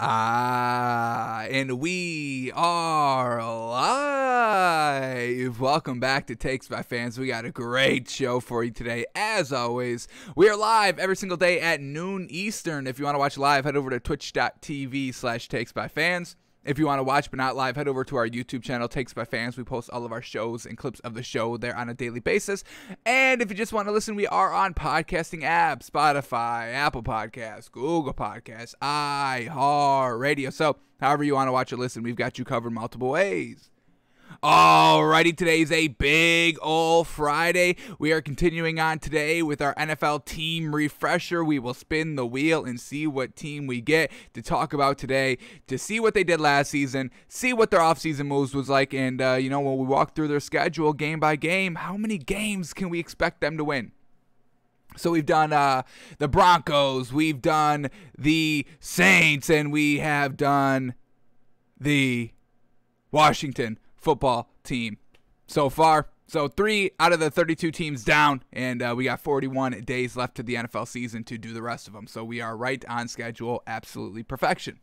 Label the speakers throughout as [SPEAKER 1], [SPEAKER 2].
[SPEAKER 1] And we are live. Welcome back to Takes by Fans. We got a great show for you today. As always, we are live every single day at noon Eastern. If you want to watch live, head over to twitch.tv/takesbyfans. If you want to watch but not live, head over to our YouTube channel, Takes by Fans. We post all of our shows and clips of the show there on a daily basis. And if you just want to listen, we are on podcasting apps, Spotify, Apple Podcasts, Google Podcasts, iHeartRadio. So however you want to watch or listen, we've got you covered multiple ways. Alrighty, today is a big ol' Friday. We are continuing on today with our NFL team refresher. We will spin the wheel and see what team we get to talk about today, to see what they did last season, see what their offseason moves was like, and when we walk through their schedule game by game, how many games can we expect them to win? So we've done the Broncos, we've done the Saints, and we have done the Washington football team so far. So 3 out of the 32 teams down, and we got 41 days left to the NFL season to do the rest of them. So we are right on schedule, absolutely perfection.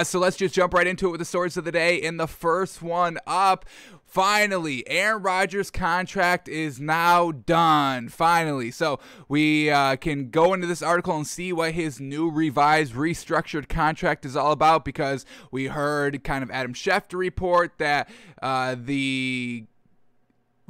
[SPEAKER 1] So let's just jump right into it with the stories of the day. And the first one up, finally, Aaron Rodgers' contract is now done. Finally. So we can go into this article and see what his new revised, restructured contract is all about, because we heard kind of Adam Schefter report that the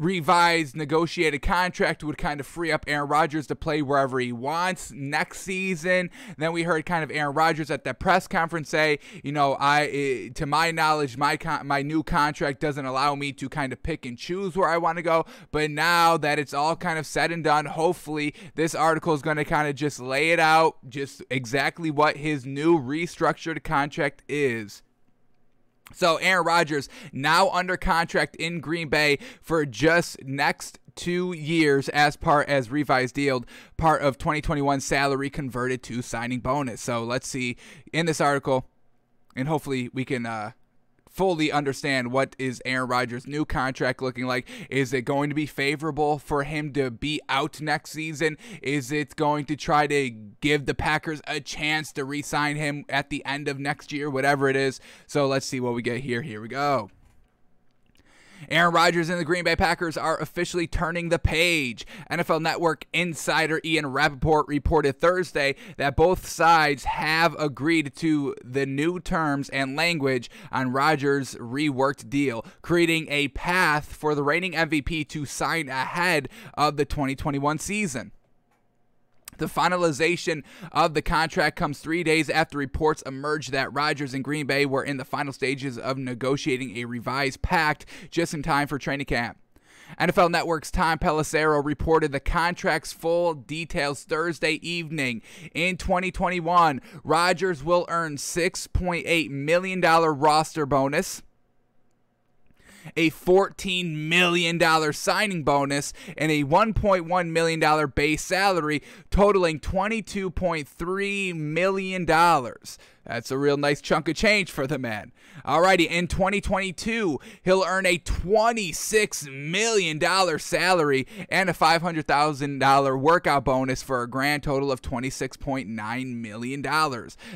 [SPEAKER 1] revised negotiated contract would kind of free up Aaron Rodgers to play wherever he wants next season. Then we heard kind of Aaron Rodgers at that press conference say, to my knowledge, my new contract doesn't allow me to kind of pick and choose where I want to go. But now that it's all kind of said and done, hopefully this article is going to kind of just lay it out, just exactly what his new restructured contract is. So Aaron Rodgers now under contract in Green Bay for just next 2 years as revised deal, part of 2021 salary converted to signing bonus. So let's see in this article, and hopefully we can fully understand what is Aaron Rodgers' new contract looking like. Is it going to be favorable for him to be out next season? Is it going to try to give the Packers a chance to re-sign him at the end of next year, whatever it is? So let's see what we get here. Here we go. Aaron Rodgers and the Green Bay Packers are officially turning the page. NFL Network insider Ian Rappaport reported Thursday that both sides have agreed to the new terms and language on Rodgers' reworked deal, creating a path for the reigning MVP to sign ahead of the 2021 season. The finalization of the contract comes 3 days after reports emerged that Rodgers and Green Bay were in the final stages of negotiating a revised pact just in time for training camp. NFL Network's Tom Pelissero reported the contract's full details Thursday evening. In 2021, Rodgers will earn $6.8 million roster bonus, a $14 million signing bonus, and a $1.1 million base salary, totaling $22.3 million. That's a real nice chunk of change for the man. Alrighty, in 2022, he'll earn a $26 million salary and a $500,000 workout bonus for a grand total of $26.9 million.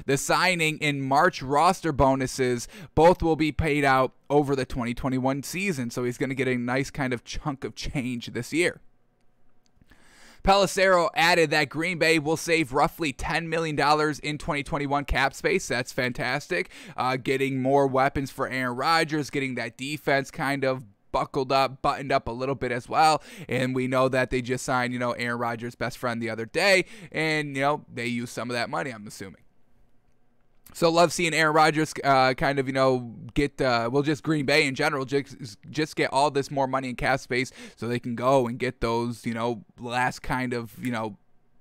[SPEAKER 1] The signing and March roster bonuses both will be paid out over the 2021 season, so he's going to get a nice kind of chunk of change this year. Pelissero added that Green Bay will save roughly $10 million in 2021 cap space. That's fantastic. Getting more weapons for Aaron Rodgers, getting that defense kind of buckled up, buttoned up a little bit as well. And we know that they just signed, Aaron Rodgers' best friend the other day, and, they used some of that money, I'm assuming. So love seeing Aaron Rodgers kind of, get, just Green Bay in general, just get all this more money in cap space so they can go and get those, last kind of,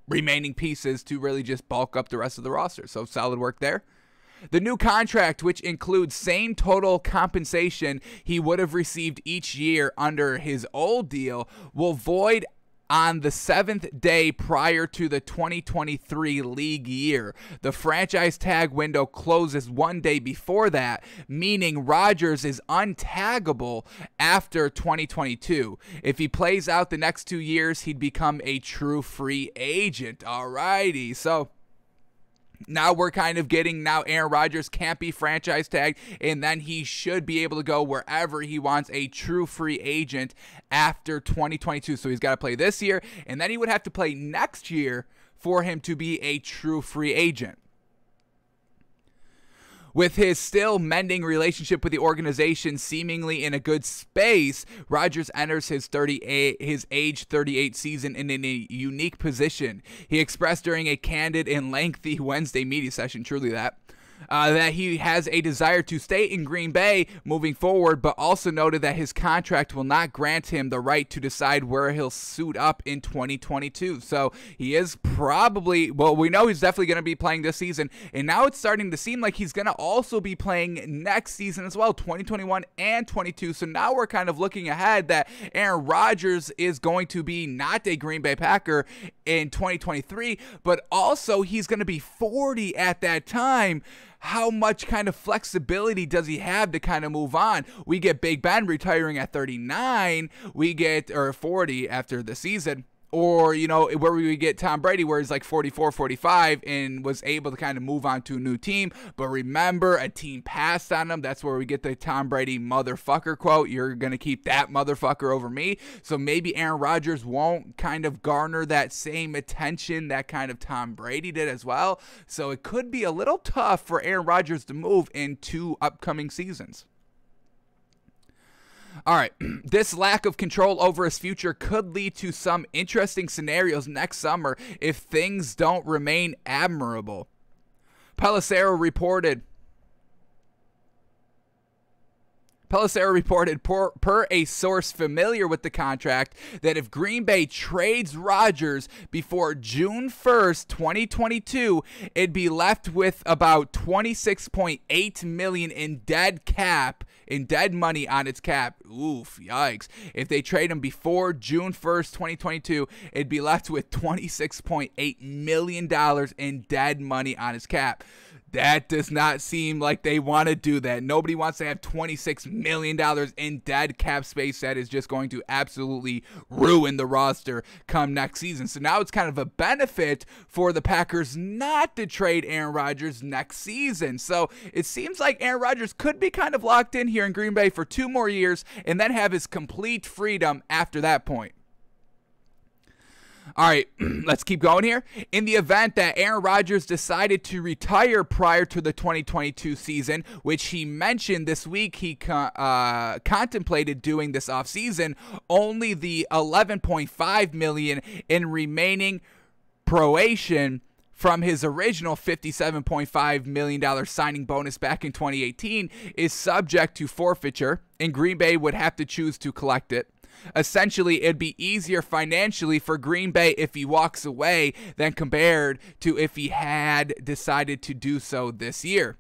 [SPEAKER 1] remaining pieces to really just bulk up the rest of the roster. So solid work there. The new contract, which includes same total compensation he would have received each year under his old deal, will void on the 7th day prior to the 2023 league year. The franchise tag window closes 1 day before that, meaning Rodgers is untaggable after 2022. If he plays out the next 2 years, he'd become a true free agent. Alrighty, so Now we're kind of getting, now Aaron Rodgers can't be franchise tagged, and then he should be able to go wherever he wants, a true free agent after 2022. So he's got to play this year, and then he would have to play next year for him to be a true free agent. With his still mending relationship with the organization seemingly in a good space, Rodgers enters his age 38 season in a unique position. He expressed during a candid and lengthy Wednesday media session, truly that he has a desire to stay in Green Bay moving forward, but also noted that his contract will not grant him the right to decide where he'll suit up in 2022. So he is probably, well, we know he's definitely going to be playing this season, and now it's starting to seem like he's going to also be playing next season as well, 2021 and 22. So now we're kind of looking ahead that Aaron Rodgers is going to be not a Green Bay Packer in 2023, but also he's going to be 40 at that time. How much kind of flexibility does he have to kind of move on? We get Big Ben retiring at 39, we get, or 40 after the season. Or, you know, where we get Tom Brady, where he's like 44, 45, and was able to kind of move on to a new team. But remember, a team passed on him. That's where we get the Tom Brady motherfucker quote. You're going to keep that motherfucker over me. So maybe Aaron Rodgers won't kind of garner that same attention that kind of Tom Brady did as well. So it could be a little tough for Aaron Rodgers to move in 2 upcoming seasons. All right, this lack of control over his future could lead to some interesting scenarios next summer if things don't remain admirable. Pelissero reported per a source familiar with the contract that if Green Bay trades Rodgers before June 1st, 2022, it'd be left with about $26.8 million in dead money on its cap. Oof, yikes. If they trade him before June 1st, 2022, it'd be left with $26.8 million in dead money on his cap. That does not seem like they want to do that. Nobody wants to have $26 million in dead cap space. That is just going to absolutely ruin the roster come next season. So now it's kind of a benefit for the Packers not to trade Aaron Rodgers next season. So it seems like Aaron Rodgers could be kind of locked in here in Green Bay for 2 more years and then have his complete freedom after that point. All right, let's keep going here. In the event that Aaron Rodgers decided to retire prior to the 2022 season, which he mentioned this week he contemplated doing this offseason, only the $11.5 million in remaining proration from his original $57.5 million signing bonus back in 2018 is subject to forfeiture, and Green Bay would have to choose to collect it. Essentially, it'd be easier financially for Green Bay if he walks away than compared to if he had decided to do so this year.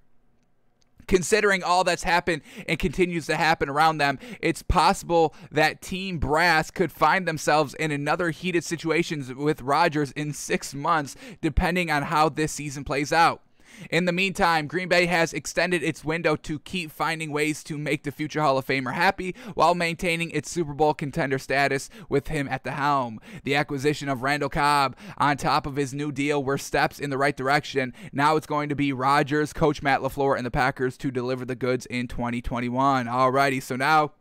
[SPEAKER 1] Considering all that's happened and continues to happen around them, it's possible that Team Brass could find themselves in another heated situation with Rodgers in 6 months, depending on how this season plays out. In the meantime, Green Bay has extended its window to keep finding ways to make the future Hall of Famer happy while maintaining its Super Bowl contender status with him at the helm. The acquisition of Randall Cobb on top of his new deal were steps in the right direction. Now it's going to be Rodgers, Coach Matt LaFleur, and the Packers to deliver the goods in 2021. Alrighty, so now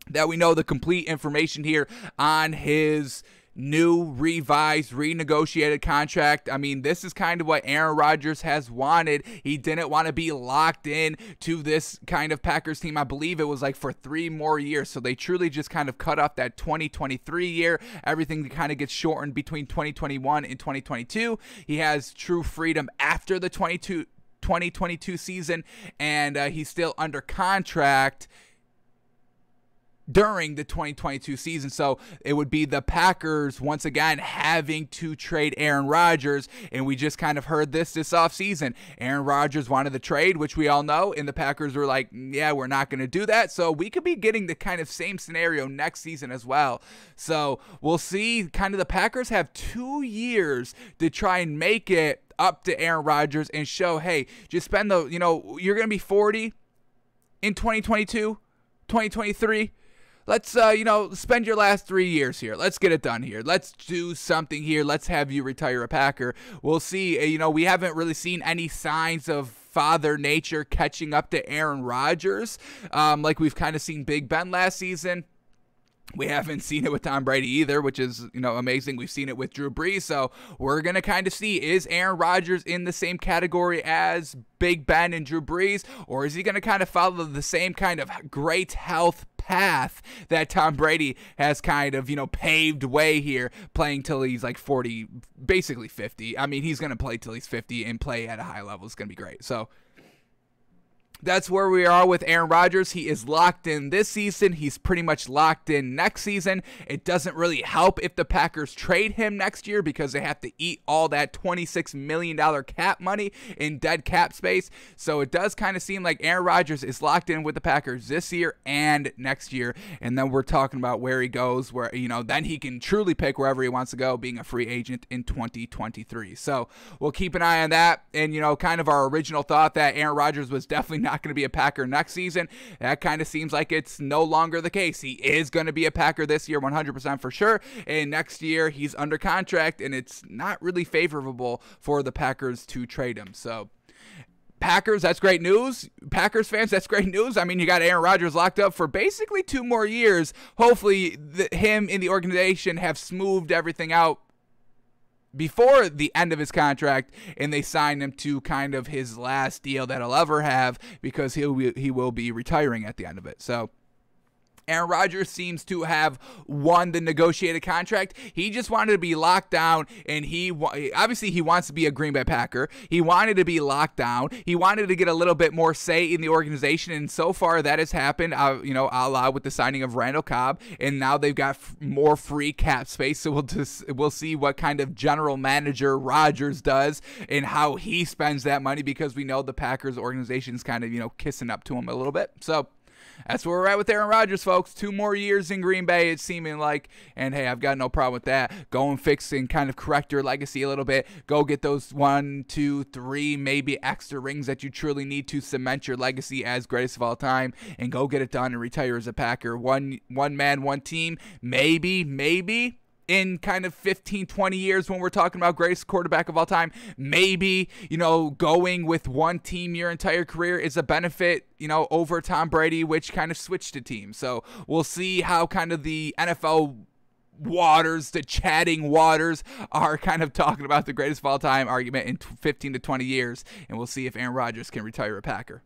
[SPEAKER 1] that we know the complete information here on his new, revised, renegotiated contract. I mean, this is kind of what Aaron Rodgers has wanted. He didn't want to be locked in to this kind of Packers team. I believe it was like for 3 more years. So they truly just kind of cut off that 2023 year. Everything kind of gets shortened between 2021 and 2022. He has true freedom after the 2022 season, and he's still under contract during the 2022 season. So it would be the Packers once again having to trade Aaron Rodgers, and we just kind of heard this offseason. Aaron Rodgers wanted the trade, which we all know, and the Packers were like, yeah, we're not going to do that. So we could be getting the kind of same scenario next season as well. So we'll see. Kind of the Packers have 2 years to try and make it up to Aaron Rodgers and show, hey, just spend you're going to be 40 in 2022, 2023. let's spend your last 3 years here. Let's get it done here. Let's do something here. Let's have you retire a Packer. We'll see. We haven't really seen any signs of Father Nature catching up to Aaron Rodgers, like we've kind of seen Big Ben last season. We haven't seen it with Tom Brady either, which is, amazing. We've seen it with Drew Brees. So we're going to kind of see, is Aaron Rodgers in the same category as Big Ben and Drew Brees, or is he going to kind of follow the same kind of great health path that Tom Brady has kind of, paved way here, playing till he's like 40, basically 50. I mean, he's going to play till he's 50 and play at a high level. It's going to be great. So that's where we are with Aaron Rodgers. He is locked in this season. He's pretty much locked in next season. It doesn't really help if the Packers trade him next year because they have to eat all that $26 million cap money in dead cap space. So it does kind of seem like Aaron Rodgers is locked in with the Packers this year and next year. And then we're talking about where he goes, where, then he can truly pick wherever he wants to go, being a free agent in 2023. So we'll keep an eye on that. And, kind of our original thought that Aaron Rodgers was definitely not going to be a Packer next season, that kind of seems like it's no longer the case. He is going to be a Packer this year, 100% for sure, and next year he's under contract, and it's not really favorable for the Packers to trade him. So Packers, that's great news. Packers fans, that's great news. I mean, you got Aaron Rodgers locked up for basically 2 more years. Hopefully him and the organization have smoothed everything out before the end of his contract, and they signed him to kind of his last deal that he'll ever have, because he will be retiring at the end of it. So Aaron Rodgers seems to have won the negotiated contract. He just wanted to be locked down, and obviously he wants to be a Green Bay Packer. He wanted to be locked down. He wanted to get a little bit more say in the organization, and so far that has happened. A la with the signing of Randall Cobb, and now they've got more free cap space. So we'll see what kind of general manager Rodgers does and how he spends that money, because we know the Packers organization is kind of kissing up to him a little bit. So that's where we're at with Aaron Rodgers, folks. 2 more years in Green Bay, it's seeming like. And, hey, I've got no problem with that. Go and fix and kind of correct your legacy a little bit. Go get those 1, 2, 3, maybe extra rings that you truly need to cement your legacy as greatest of all time. And go get it done and retire as a Packer. One man, one team. Maybe in kind of 15, 20 years when we're talking about greatest quarterback of all time, maybe, going with one team your entire career is a benefit, over Tom Brady, which kind of switched to teams. So we'll see how kind of the NFL waters, the chatting waters, are kind of talking about the greatest of all time argument in 15 to 20 years. And we'll see if Aaron Rodgers can retire a Packer.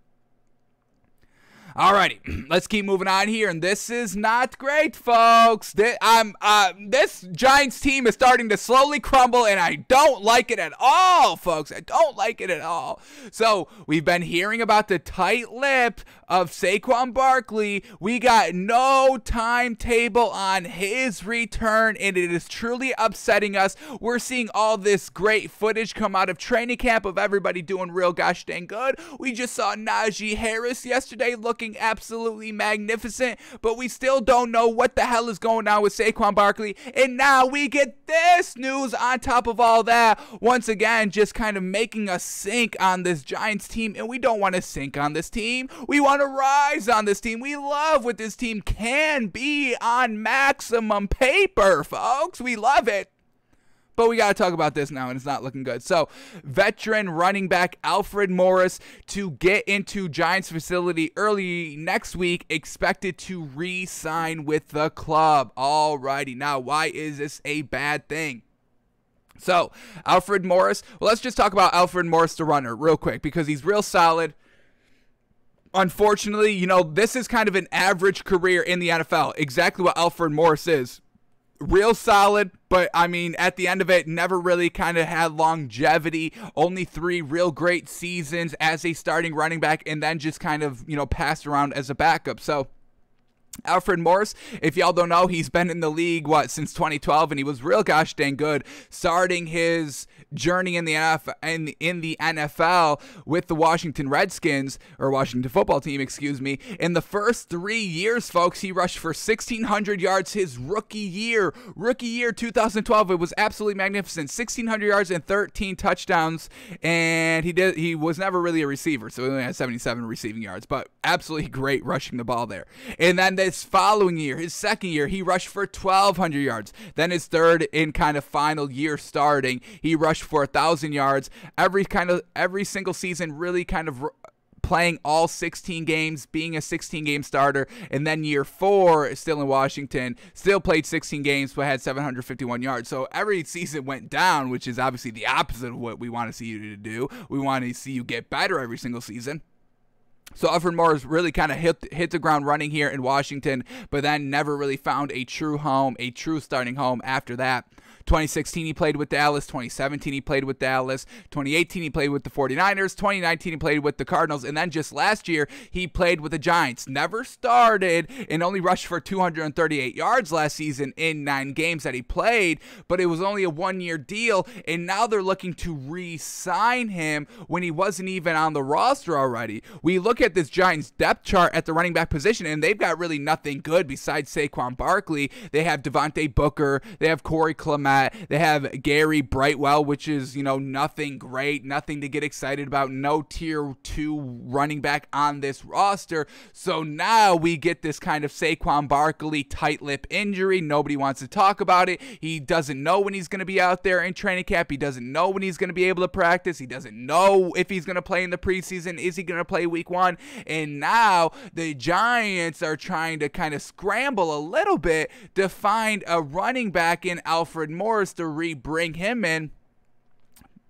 [SPEAKER 1] Alrighty, let's keep moving on here, and this is not great, folks. This Giants team is starting to slowly crumble, and I don't like it at all, folks. I don't like it at all. So we've been hearing about the tight lip of Saquon Barkley. We got no timetable on his return, and it is truly upsetting us. We're seeing all this great footage come out of training camp of everybody doing real gosh dang good. We just saw Najee Harris yesterday looking absolutely magnificent, but we still don't know what the hell is going on with Saquon Barkley. And now we get this news on top of all that. Once again, just kind of making us sink on this Giants team, and we don't want to sink on this team. We want to rise on this team. We love what this team can be on maximum paper, folks. We love it. But we got to talk about this now, and it's not looking good. So, veteran running back Alfred Morris to get into Giants facility early next week, expected to re-sign with the club. Alrighty, now why is this a bad thing? So, Alfred Morris, well, let's just talk about Alfred Morris, the runner, real quick, because he's real solid. Unfortunately, this is kind of an average career in the NFL, exactly what Alfred Morris is. Real solid, but I mean, at the end of it, never really kind of had longevity. Only 3 real great seasons as a starting running back, and then just kind of, passed around as a backup. So Alfred Morris, if y'all don't know, he's been in the league, since 2012, and he was real gosh dang good, starting his journey in the NFL with the Washington Redskins, or Washington football team, excuse me. In the first 3 years, folks, he rushed for 1,600 yards his rookie year. Rookie year 2012, it was absolutely magnificent. 1,600 yards and 13 touchdowns, and he was never really a receiver, so he only had 77 receiving yards, but absolutely great rushing the ball there. And then This following year, his second year, he rushed for 1,200 yards. Then his third and kind of final year starting, he rushed for 1,000 yards. Every single season, really kind of playing all 16 games, being a 16-game starter, and then year 4, still in Washington, still played 16 games, but had 751 yards. So every season went down, which is obviously the opposite of what we want to see you to do. We want to see you get better every single season. So Alfred Morris really kind of hit the ground running here in Washington, but then never really found a true home, a true starting home after that. 2016 he played with Dallas, 2017 he played with Dallas, 2018 he played with the 49ers, 2019 he played with the Cardinals, and then just last year he played with the Giants. Never started and only rushed for 238 yards last season in 9 games that he played, but it was only a 1-year deal, and now they're looking to re-sign him when he wasn't even on the roster already. We look at this Giants depth chart at the running back position, and they've got really nothing good besides Saquon Barkley. They have Devontae Booker, they have Corey Clement, they have Gary Brightwell, which is, nothing great, nothing to get excited about, no tier 2 running back on this roster. So now we get this kind of Saquon Barkley tight lip injury. Nobody wants to talk about it. He doesn't know when he's going to be out there in training camp. He doesn't know when he's going to be able to practice. He doesn't know if he's going to play in the preseason. Is he going to play week 1? And now the Giants are trying to kind of scramble a little bit to find a running back in Alfred Morris to bring him in,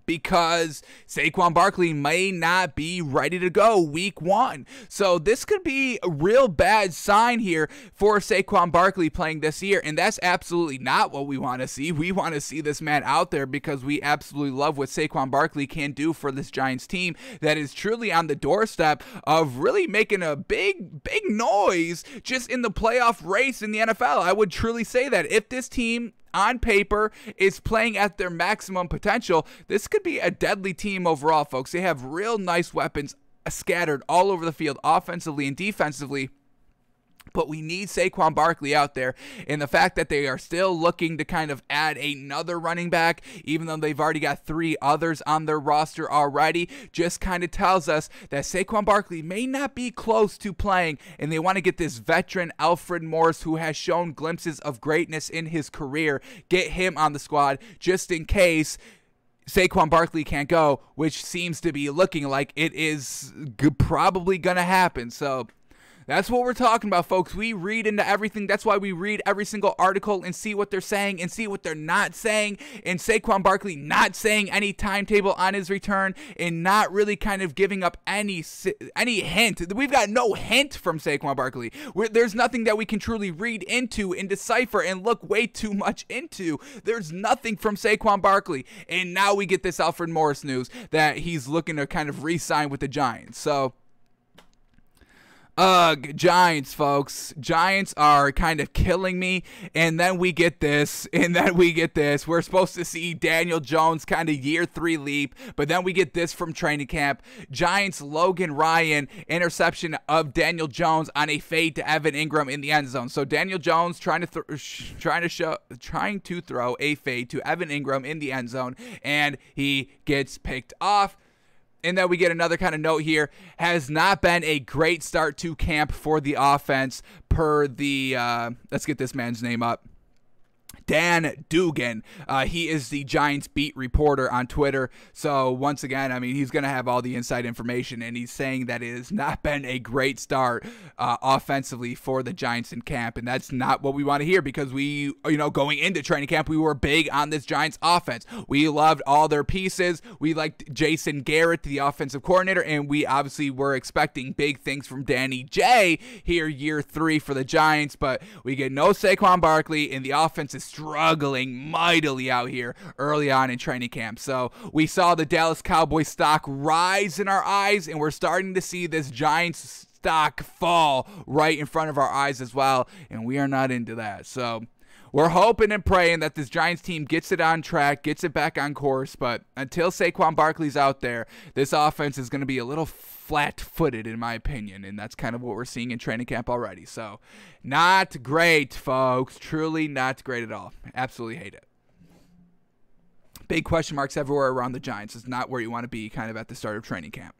[SPEAKER 1] because Saquon Barkley may not be ready to go week 1. So this could be a real bad sign here for Saquon Barkley playing this year, and that's absolutely not what we want to see. We want to see this man out there because we absolutely love what Saquon Barkley can do for this Giants team that is truly on the doorstep of really making a big noise just in the playoff race in the NFL. I would truly say that if this team on paper is playing at their maximum potential, this could be a deadly team overall, folks. They have real nice weapons scattered all over the field, offensively and defensively. But we need Saquon Barkley out there, and the fact that they are still looking to kind of add another running back, even though they've already got 3 others on their roster already, just kind of tells us that Saquon Barkley may not be close to playing, and they want to get this veteran Alfred Morris, who has shown glimpses of greatness in his career, get him on the squad just in case Saquon Barkley can't go, which seems to be looking like it is probably going to happen. So that's what we're talking about, folks. We read into everything. That's why we read every single article and see what they're saying and see what they're not saying. And Saquon Barkley not saying any timetable on his return and not really kind of giving up any hint. We've got no hint from Saquon Barkley. There's nothing that we can truly read into and decipher and look way too much into. There's nothing from Saquon Barkley. And now we get this Alfred Morris news that he's looking to kind of re-sign with the Giants. So Giants, folks. Giants are kind of killing me. And then we get this. We're supposed to see Daniel Jones kind of year 3 leap. But then we get this from training camp. Giants, Logan Ryan, interception of Daniel Jones on a fade to Evan Ingram in the end zone. So Daniel Jones trying to throw a fade to Evan Ingram in the end zone. And he gets picked off. And then we get another kind of note here. Has not been a great start to camp for the offense per the, let's get this man's name up. Dan Dugan. He is the Giants beat reporter on Twitter. So once again, I mean, he's going to have all the inside information, and he's saying that it has not been a great start offensively for the Giants in camp, and that's not what we want to hear because we, going into training camp, we were big on this Giants offense. We loved all their pieces. We liked Jason Garrett, the offensive coordinator, and we obviously were expecting big things from Danny J here year 3 for the Giants, but we get no Saquon Barkley, and the offense is struggling mightily out here early on in training camp. So we saw the Dallas Cowboys stock rise in our eyes, and we're starting to see this Giants stock fall right in front of our eyes as well, and we are not into that. So we're hoping and praying that this Giants team gets it on track, gets it back on course, but until Saquon Barkley's out there, this offense is going to be a little flat-footed in my opinion, and that's kind of what we're seeing in training camp already. So not great, folks. Truly not great at all. Absolutely hate it. Big question marks everywhere around the Giants. It's not where you want to be kind of at the start of training camp.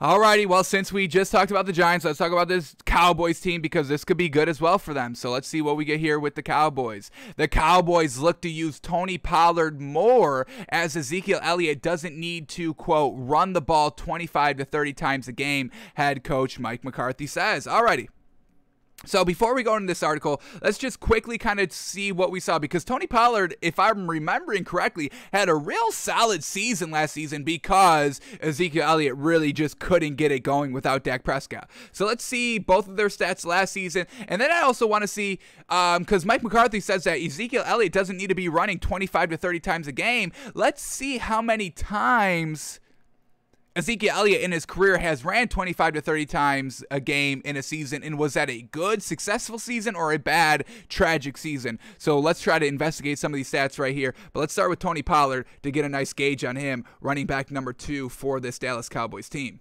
[SPEAKER 1] Alrighty, well, since we just talked about the Giants, let's talk about this Cowboys team because this could be good as well for them. So let's see what we get here with the Cowboys. The Cowboys look to use Tony Pollard more as Ezekiel Elliott doesn't need to, quote, run the ball 25 to 30 times a game, head coach Mike McCarthy says. Alrighty. So before we go into this article, let's just quickly kind of see what we saw because Tony Pollard, if I'm remembering correctly, had a real solid season last season because Ezekiel Elliott really just couldn't get it going without Dak Prescott. So let's see both of their stats last season. And then I also want to see, because Mike McCarthy says that Ezekiel Elliott doesn't need to be running 25 to 30 times a game. Let's see how many times Ezekiel Elliott in his career has ran 25 to 30 times a game in a season, and was that a good, successful season or a bad, tragic season? So let's try to investigate some of these stats right here. But let's start with Tony Pollard to get a nice gauge on him, running back number 2 for this Dallas Cowboys team.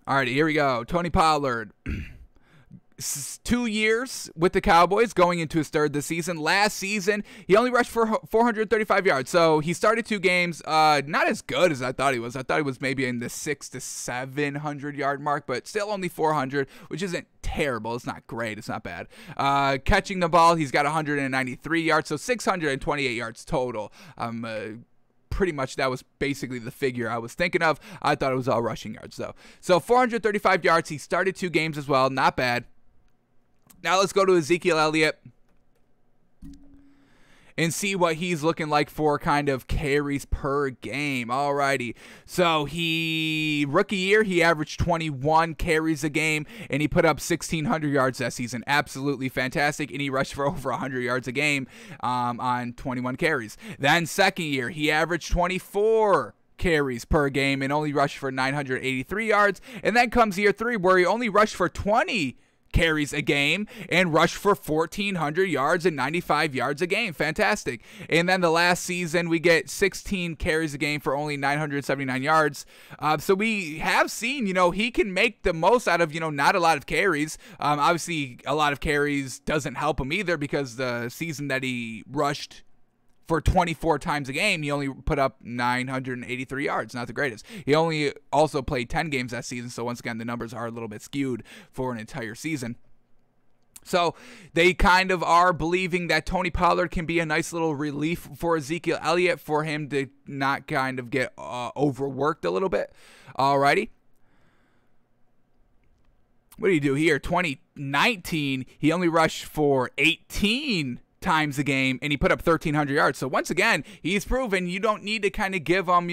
[SPEAKER 1] Alrighty, here we go. Tony Pollard. 2 years with the Cowboys, going into his third this season. Last season, he only rushed for 435 yards. So he started 2 games, not as good as I thought he was. I thought he was maybe in the 600 to 700 yard mark, but still only 400, which isn't terrible. It's not great. It's not bad. Catching the ball, he's got 193 yards, so 628 yards total. Pretty much that was basically the figure I was thinking of. I thought it was all rushing yards, though. So 435 yards. He started 2 games as well. Not bad. Now let's go to Ezekiel Elliott and see what he's looking like for kind of carries per game. Alrighty. So rookie year, he averaged 21 carries a game, and he put up 1,600 yards that season. Absolutely fantastic, and he rushed for over 100 yards a game on 21 carries. Then second year, he averaged 24 carries per game and only rushed for 983 yards. And then comes year 3, where he only rushed for 20 carries a game and rushed for 1,400 yards and 95 yards a game. Fantastic. And then the last season, we get 16 carries a game for only 979 yards. So we have seen, he can make the most out of, not a lot of carries. Obviously, a lot of carries doesn't help him either, because the season that he rushed for 24 times a game, he only put up 983 yards. Not the greatest. He only also played 10 games that season, so once again, the numbers are a little bit skewed for an entire season. So they kind of are believing that Tony Pollard can be a nice little relief for Ezekiel Elliott, for him to not kind of get overworked a little bit. Alrighty. What do you do here? 2019, he only rushed for 18 times a game, and he put up 1,300 yards. So once again, he's proven you don't need to kind of give him,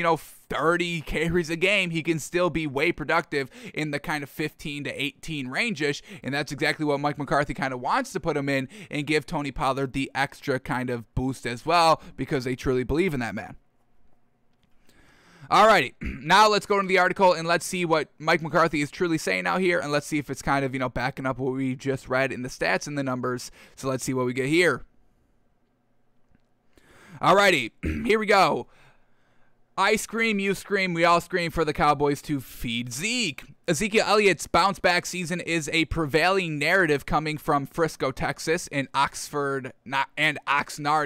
[SPEAKER 1] 30 carries a game. He can still be way productive in the kind of 15 to 18 range-ish, and that's exactly what Mike McCarthy kind of wants to put him in, and give Tony Pollard the extra kind of boost as well, because they truly believe in that man. Alrighty, now let's go into the article and let's see what Mike McCarthy is truly saying out here, and let's see if it's kind of, backing up what we just read in the stats and the numbers. So let's see what we get here. Alrighty, here we go. I scream, you scream, we all scream for the Cowboys to feed Zeke. Ezekiel Elliott's bounce-back season is a prevailing narrative coming from Frisco, Texas, and Oxnard,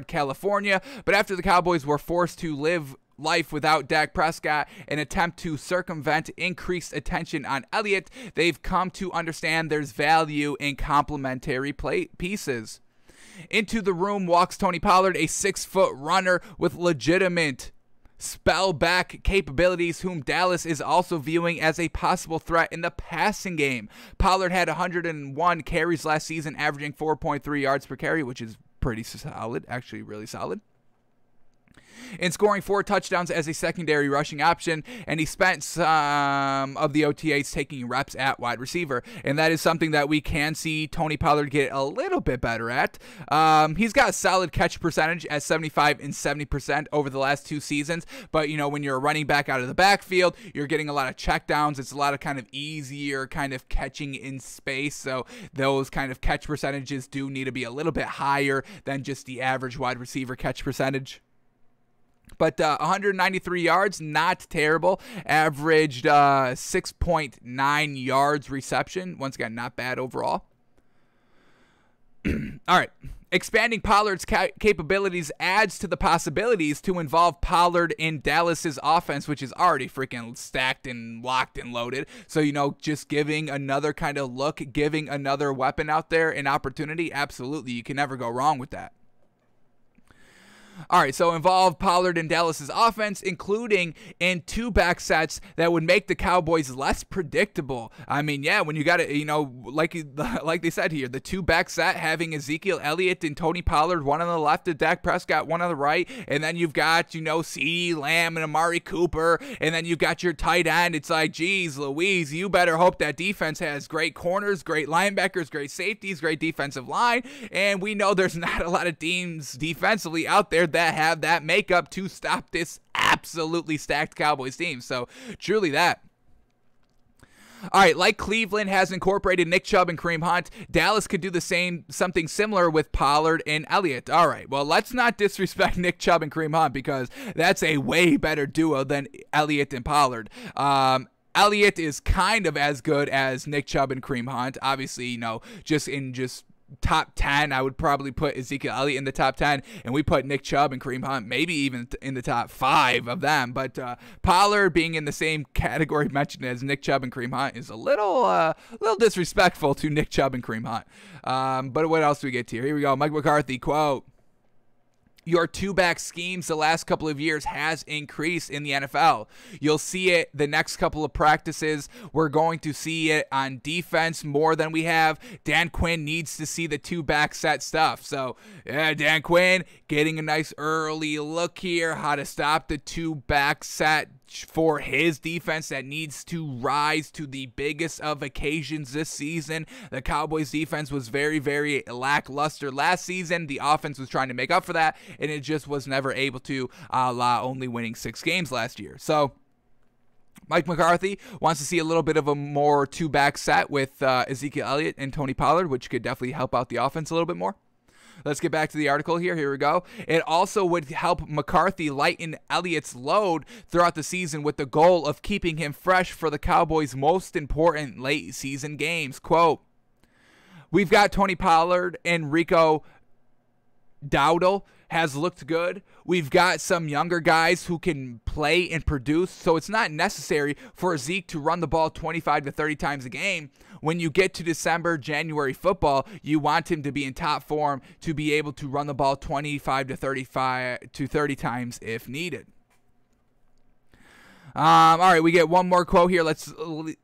[SPEAKER 1] California. But after the Cowboys were forced to live life without Dak Prescott, an attempt to circumvent increased attention on Elliott, they've come to understand there's value in complementary pieces. Into the room walks Tony Pollard, a 6-foot runner with legitimate spell-back capabilities, whom Dallas is also viewing as a possible threat in the passing game. Pollard had 101 carries last season, averaging 4.3 yards per carry, which is pretty solid, actually really solid, and scoring 4 touchdowns as a secondary rushing option, and he spent some of the OTAs taking reps at wide receiver, and that is something that we can see Tony Pollard get a little bit better at. He's got a solid catch percentage at 75 and 70% over the last 2 seasons, but when you're a running back out of the backfield, you're getting a lot of checkdowns. It's a lot of kind of easier kind of catching in space, so those kind of catch percentages do need to be a little bit higher than just the average wide receiver catch percentage. But 193 yards, not terrible. Averaged 6.9 yards reception. Once again, not bad overall. All right. Expanding Pollard's capabilities adds to the possibilities to involve Pollard in Dallas's offense, which is already freaking stacked and locked and loaded. So, just giving another kind of look, giving another weapon out there an opportunity, absolutely. You can never go wrong with that. All right, so involve Pollard in Dallas's offense, including in 2 back sets that would make the Cowboys less predictable. I mean, yeah, when you got it, like they said here, the 2 back set having Ezekiel Elliott and Tony Pollard, one on the left and Dak Prescott, one on the right, and then you've got, CeeDee Lamb and Amari Cooper, and then you've got your tight end. It's like, geez, Louise, you better hope that defense has great corners, great linebackers, great safeties, great defensive line, and we know there's not a lot of teams defensively out there that have that makeup to stop this absolutely stacked Cowboys team. So truly that. All right, like Cleveland has incorporated Nick Chubb and Kareem Hunt, Dallas could do the same, something similar with Pollard and Elliott. All right, well, let's not disrespect Nick Chubb and Kareem Hunt, because that's a way better duo than Elliott and Pollard. Elliott is kind of as good as Nick Chubb and Kareem Hunt. Obviously, just top 10, I would probably put Ezekiel Elliott in the top 10, and we put Nick Chubb and Kareem Hunt maybe even in the top 5 of them. But Pollard being in the same category mentioned as Nick Chubb and Kareem Hunt is a little disrespectful to Nick Chubb and Kareem Hunt. But what else do we get to here? Here we go. Mike McCarthy, quote, "Your 2-back schemes the last couple of years has increased in the NFL. You'll see it the next couple of practices. We're going to see it on defense more than we have. Dan Quinn needs to see the 2-back set stuff." So, yeah, Dan Quinn getting a nice early look here, how to stop the 2-back set for his defense that needs to rise to the biggest of occasions this season. The Cowboys defense was very, very lackluster last season. The offense was trying to make up for that, and it just was never able to, only winning 6 games last year. So Mike McCarthy wants to see a little bit of a more 2-back set with Ezekiel Elliott and Tony Pollard, which could definitely help out the offense a little bit more. Let's get back to the article here. Here we go. It also would help McCarthy lighten Elliott's load throughout the season with the goal of keeping him fresh for the Cowboys' most important late season games. Quote, "We've got Tony Pollard and Rico Dowdle has looked good. We've got some younger guys who can play and produce, so it's not necessary for Zeke to run the ball 25 to 30 times a game. When you get to December, January football, you want him to be in top form to be able to run the ball 25 to 30 times if needed." All right, we get one more quote here. Let's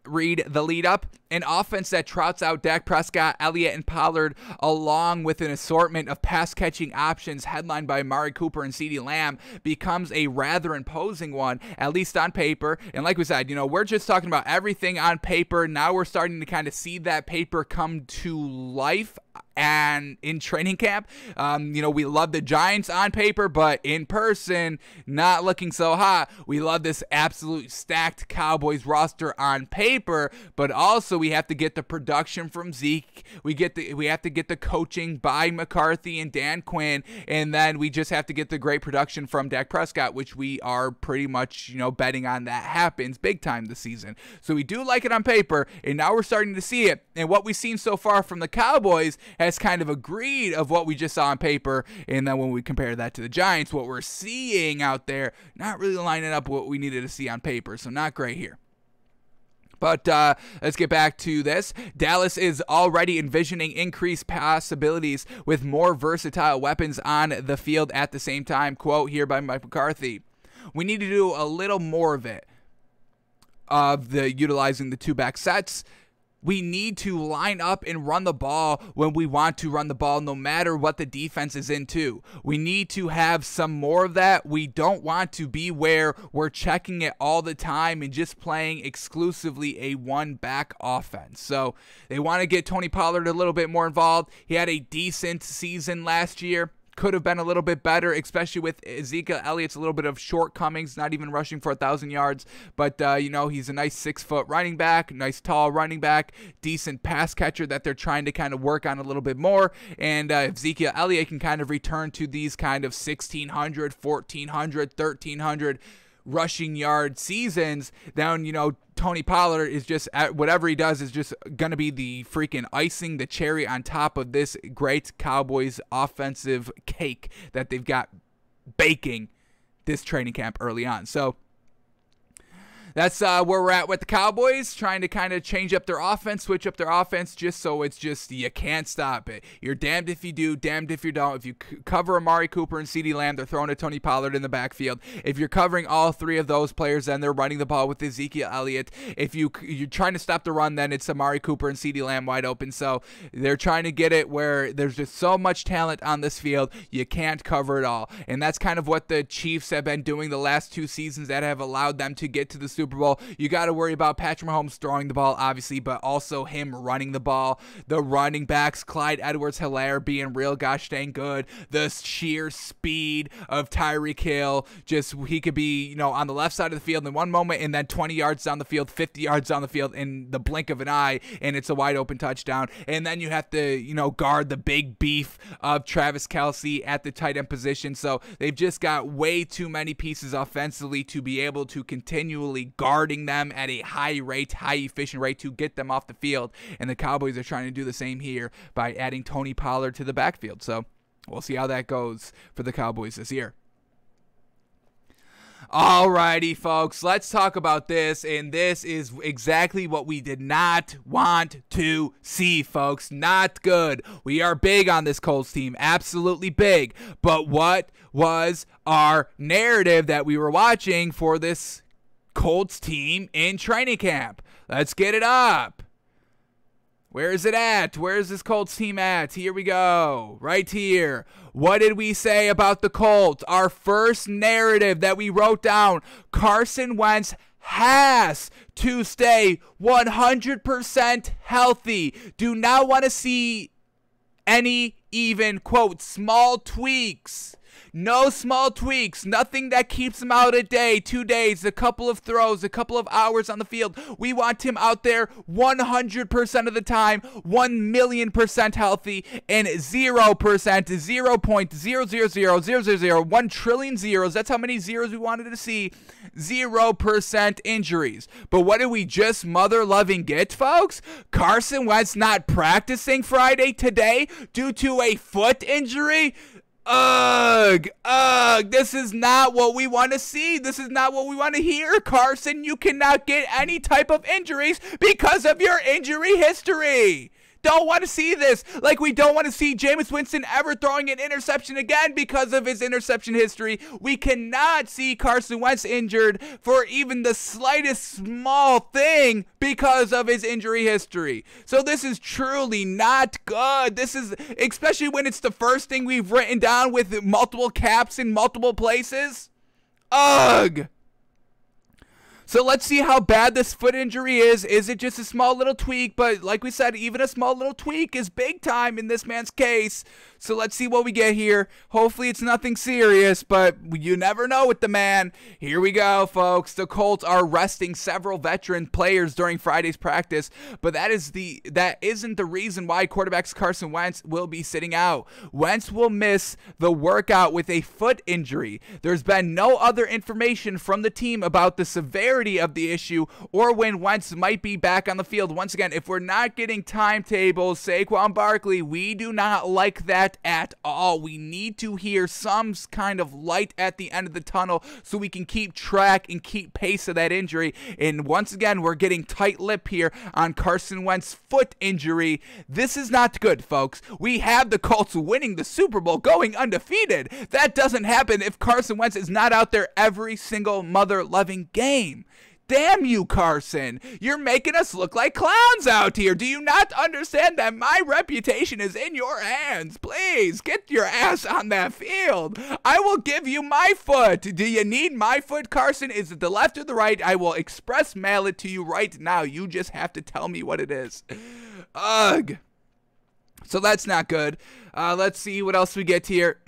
[SPEAKER 1] read the lead up. "An offense that trouts out Dak Prescott, Elliott, and Pollard, along with an assortment of pass-catching options headlined by Amari Cooper and CeeDee Lamb, becomes a rather imposing one, at least on paper." And like we said, we're just talking about everything on paper. Now we're starting to kind of see that paper come to life and in training camp. We love the Giants on paper, but in person, not looking so hot. We love this absolute stacked Cowboys roster on paper, but also we have to get the production from Zeke. We have to get the coaching by McCarthy and Dan Quinn, and then we just have to get the great production from Dak Prescott, which we are pretty much, betting on that happens big time this season. So we do like it on paper, and now we're starting to see it. And what we've seen so far from the Cowboys has kind of agreed of what we just saw on paper, and then when we compare that to the Giants, what we're seeing out there, not really lining up what we needed to see on paper, so not great here. But let's get back to this. Dallas is already envisioning increased possibilities with more versatile weapons on the field at the same time. Quote here by Mike McCarthy, "We need to do a little more of it, utilizing the 2-back sets. We need to line up and run the ball when we want to run the ball, no matter what the defense is into. We need to have some more of that. We don't want to be where we're checking it all the time and just playing exclusively a 1-back offense." So they want to get Tony Pollard a little bit more involved. He had a decent season last year. Could have been a little bit better, especially with Ezekiel Elliott's a little bit of shortcomings, not even rushing for 1,000 yards. But, he's a nice 6-foot running back, nice tall running back, decent pass catcher that they're trying to kind of work on a little bit more. And Ezekiel Elliott can kind of return to these kind of 1,600, 1,400, 1,300 rushing yard seasons, then, you know, Tony Pollard is just, whatever he does is just going to be the freaking icing, the cherry on top of this great Cowboys offensive cake that they've got baking this training camp early on. So that's where we're at with the Cowboys, trying to kind of change up their offense, switch up their offense, just so it's just, you can't stop it. You're damned if you do, damned if you don't. If you cover Amari Cooper and CeeDee Lamb, they're throwing to Tony Pollard in the backfield. If you're covering all three of those players, then they're running the ball with Ezekiel Elliott. If you're trying to stop the run, then it's Amari Cooper and CeeDee Lamb wide open. So they're trying to get it where there's just so much talent on this field, you can't cover it all. And that's kind of what the Chiefs have been doing the last 2 seasons that have allowed them to get to the Super Bowl. You got to worry about Patrick Mahomes throwing the ball, obviously, but also him running the ball. The running backs, Clyde Edwards-Helaire being real gosh dang good. The sheer speed of Tyreek Hill. Just, he could be, you know, on the left side of the field in one moment and then 20 yards down the field, 50 yards down the field in the blink of an eye, and it's a wide open touchdown. And then you have to, you know, guard the big beef of Travis Kelce at the tight end position. So they've just got way too many pieces offensively to be able to continually guarding them at a high rate, high efficient rate to get them off the field. And the Cowboys are trying to do the same here by adding Tony Pollard to the backfield. So we'll see how that goes for the Cowboys this year. Alrighty, folks, let's talk about this, and this is exactly what we did not want to see, folks. Not good. We are big on this Colts team, absolutely big, but what was our narrative that we were watching for this Colts team in training camp? Let's get it up. Where is it at? Where is this Colts team at? Here we go. Right here. What did we say about the Colts? Our first narrative that we wrote down, Carson Wentz has to stay 100% healthy. Do not want to see any even, quote, small tweaks. No small tweaks, nothing that keeps him out a day, 2 days, a couple of throws, a couple of hours on the field. We want him out there 100% of the time, 1,000,000% healthy, and 0%, 0.000000, 1 trillion zeros. That's how many zeros we wanted to see. 0% injuries. But what did we just mother-loving get, folks? Carson Wentz not practicing Friday today due to a foot injury? Ugh, this is not what we want to see. This is not what we want to hear, Carson. You cannot get any type of injuries because of your injury history. Don't want to see this. Like, we don't want to see Jameis Winston ever throwing an interception again because of his interception history. We cannot see Carson Wentz injured for even the slightest small thing because of his injury history. So this is truly not good. This is, especially when it's the first thing we've written down with multiple caps in multiple places. Ugh. So let's see how bad this foot injury is. Is it just a small little tweak? But like we said, even a small little tweak is big time in this man's case. So let's see what we get here. Hopefully it's nothing serious, but you never know with the man. Here we go, folks. The Colts are resting several veteran players during Friday's practice, but that isn't the reason why quarterback Carson Wentz will be sitting out. Wentz will miss the workout with a foot injury. There's been no other information from the team about the severity of the issue or when Wentz might be back on the field. Once again, if we're not getting timetables, Saquon Barkley, we do not like that at all. We need to hear some kind of light at the end of the tunnel so we can keep track and keep pace of that injury. And once again, we're getting tight-lipped here on Carson Wentz's foot injury. This is not good, folks. We have the Colts winning the Super Bowl, going undefeated. That doesn't happen if Carson Wentz is not out there every single mother-loving game. Damn you, Carson. You're making us look like clowns out here. Do you not understand that my reputation is in your hands? Please, get your ass on that field. I will give you my foot. Do you need my foot, Carson? Is it the left or the right? I will express mail it to you right now. You just have to tell me what it is. Ugh. So that's not good. Let's see what else we get here.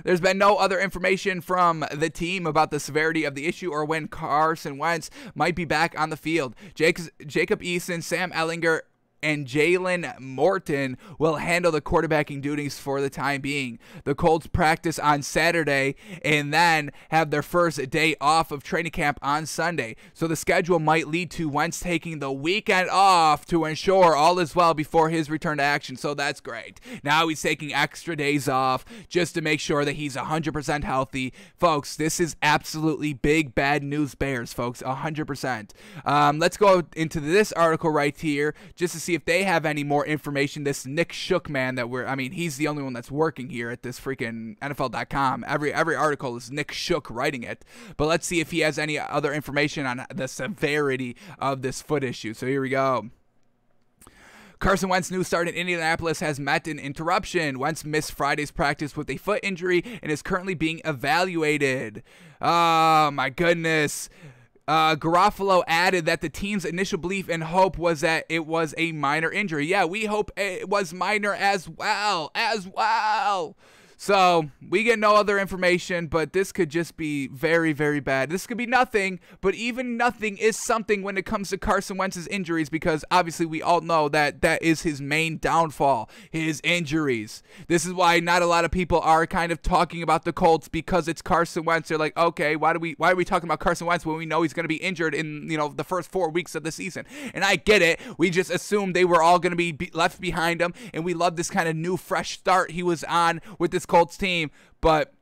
[SPEAKER 1] There's been no other information from the team about the severity of the issue or when Carson Wentz might be back on the field. Jacob Eason, Sam Ehlinger, and Jalen Morton will handle the quarterbacking duties for the time being. The Colts practice on Saturday and then have their first day off of training camp on Sunday. So the schedule might lead to Wentz taking the weekend off to ensure all is well before his return to action. So that's great. Now he's taking extra days off just to make sure that he's 100% healthy. Folks, this is absolutely big bad news Bears, folks, 100%. Let's go into this article right here just to see if they have any more information. This Nick Shook man he's the only one that's working here at this freaking NFL.com. Every article is Nick Shook writing it. But let's see if he has any other information on the severity of this foot issue. So here we go. Carson Wentz, new start in Indianapolis, has met an interruption. Wentz missed Friday's practice with a foot injury and is currently being evaluated. Oh, my goodness. Garofalo added that the team's initial belief and hope was that it was a minor injury. Yeah, we hope it was minor as well. So we get no other information, but this could just be very, very bad. This could be nothing, but even nothing is something when it comes to Carson Wentz's injuries, because obviously we all know that that is his main downfall, his injuries. This is why not a lot of people are kind of talking about the Colts, because it's Carson Wentz. They're like, okay, why are we talking about Carson Wentz when we know he's going to be injured in the first 4 weeks of the season? And I get it. We just assumed they were all going to be left behind him, and we love this kind of new, fresh start he was on with this Colts team, but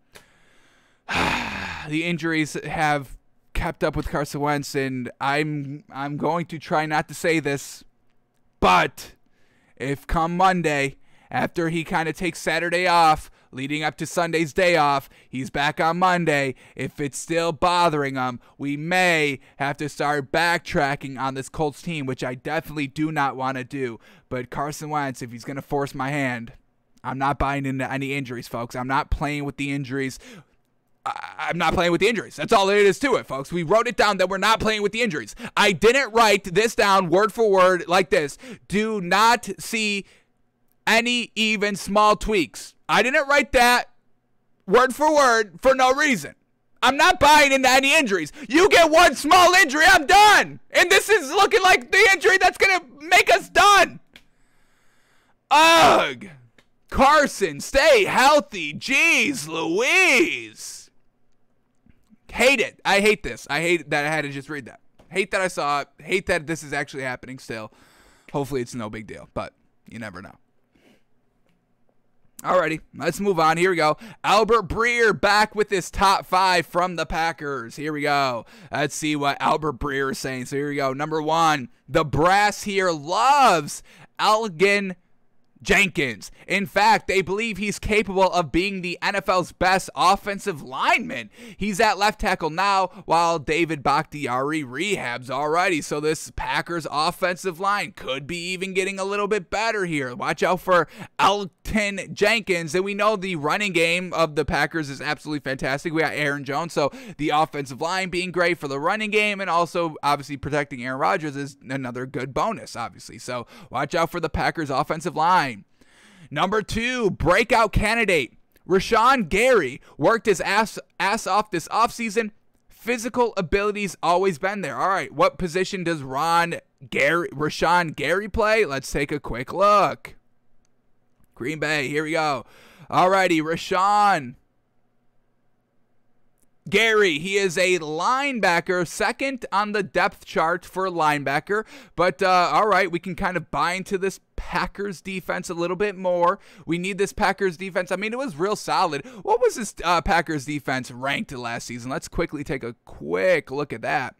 [SPEAKER 1] the injuries have kept up with Carson Wentz, and I'm going to try not to say this, but if come Monday, after he kind of takes Saturday off, leading up to Sunday's day off, he's back on Monday, if it's still bothering him, we may have to start backtracking on this Colts team, which I definitely do not want to do. But Carson Wentz, if he's going to force my hand, I'm not buying into any injuries, folks. I'm not playing with the injuries. I'm not playing with the injuries. That's all there is to it, folks. We wrote it down that we're not playing with the injuries. I didn't write this down word for word like this. Do not see any even small tweaks. I didn't write that word for word for no reason. I'm not buying into any injuries. You get one small injury, I'm done. And this is looking like the injury that's going to make us done. Ugh. Carson, stay healthy. Jeez Louise. Hate it. I hate this. I hate that I had to just read that. Hate that I saw it. Hate that this is actually happening still. Hopefully it's no big deal, but you never know. Alrighty, let's move on. Here we go. Albert Breer back with his top 5 from the Packers. Here we go. Let's see what Albert Breer is saying. So here we go. Number 1, the brass here loves Elgin Jenkins. In fact, they believe he's capable of being the NFL's best offensive lineman. He's at left tackle now, while David Bakhtiari rehabs. Alrighty, so this Packers offensive line could be even getting a little bit better here. Watch out for Elgin Jenkins. And we know the running game of the Packers is absolutely fantastic. We got Aaron Jones, so the offensive line being great for the running game, and also obviously protecting Aaron Rodgers is another good bonus, obviously. So watch out for the Packers offensive line. Number 2, breakout candidate. Rashawn Gary worked his ass off this offseason. Physical ability's always been there. All right, what position does Rashawn Gary play? Let's take a quick look. Green Bay, here we go. All righty, Rashawn Gary, he is a linebacker, second on the depth chart for linebacker. But, all right, we can kind of buy into this Packers defense a little bit more. We need this Packers defense. I mean, it was real solid. What was this Packers defense ranked last season? Let's quickly take a quick look at that.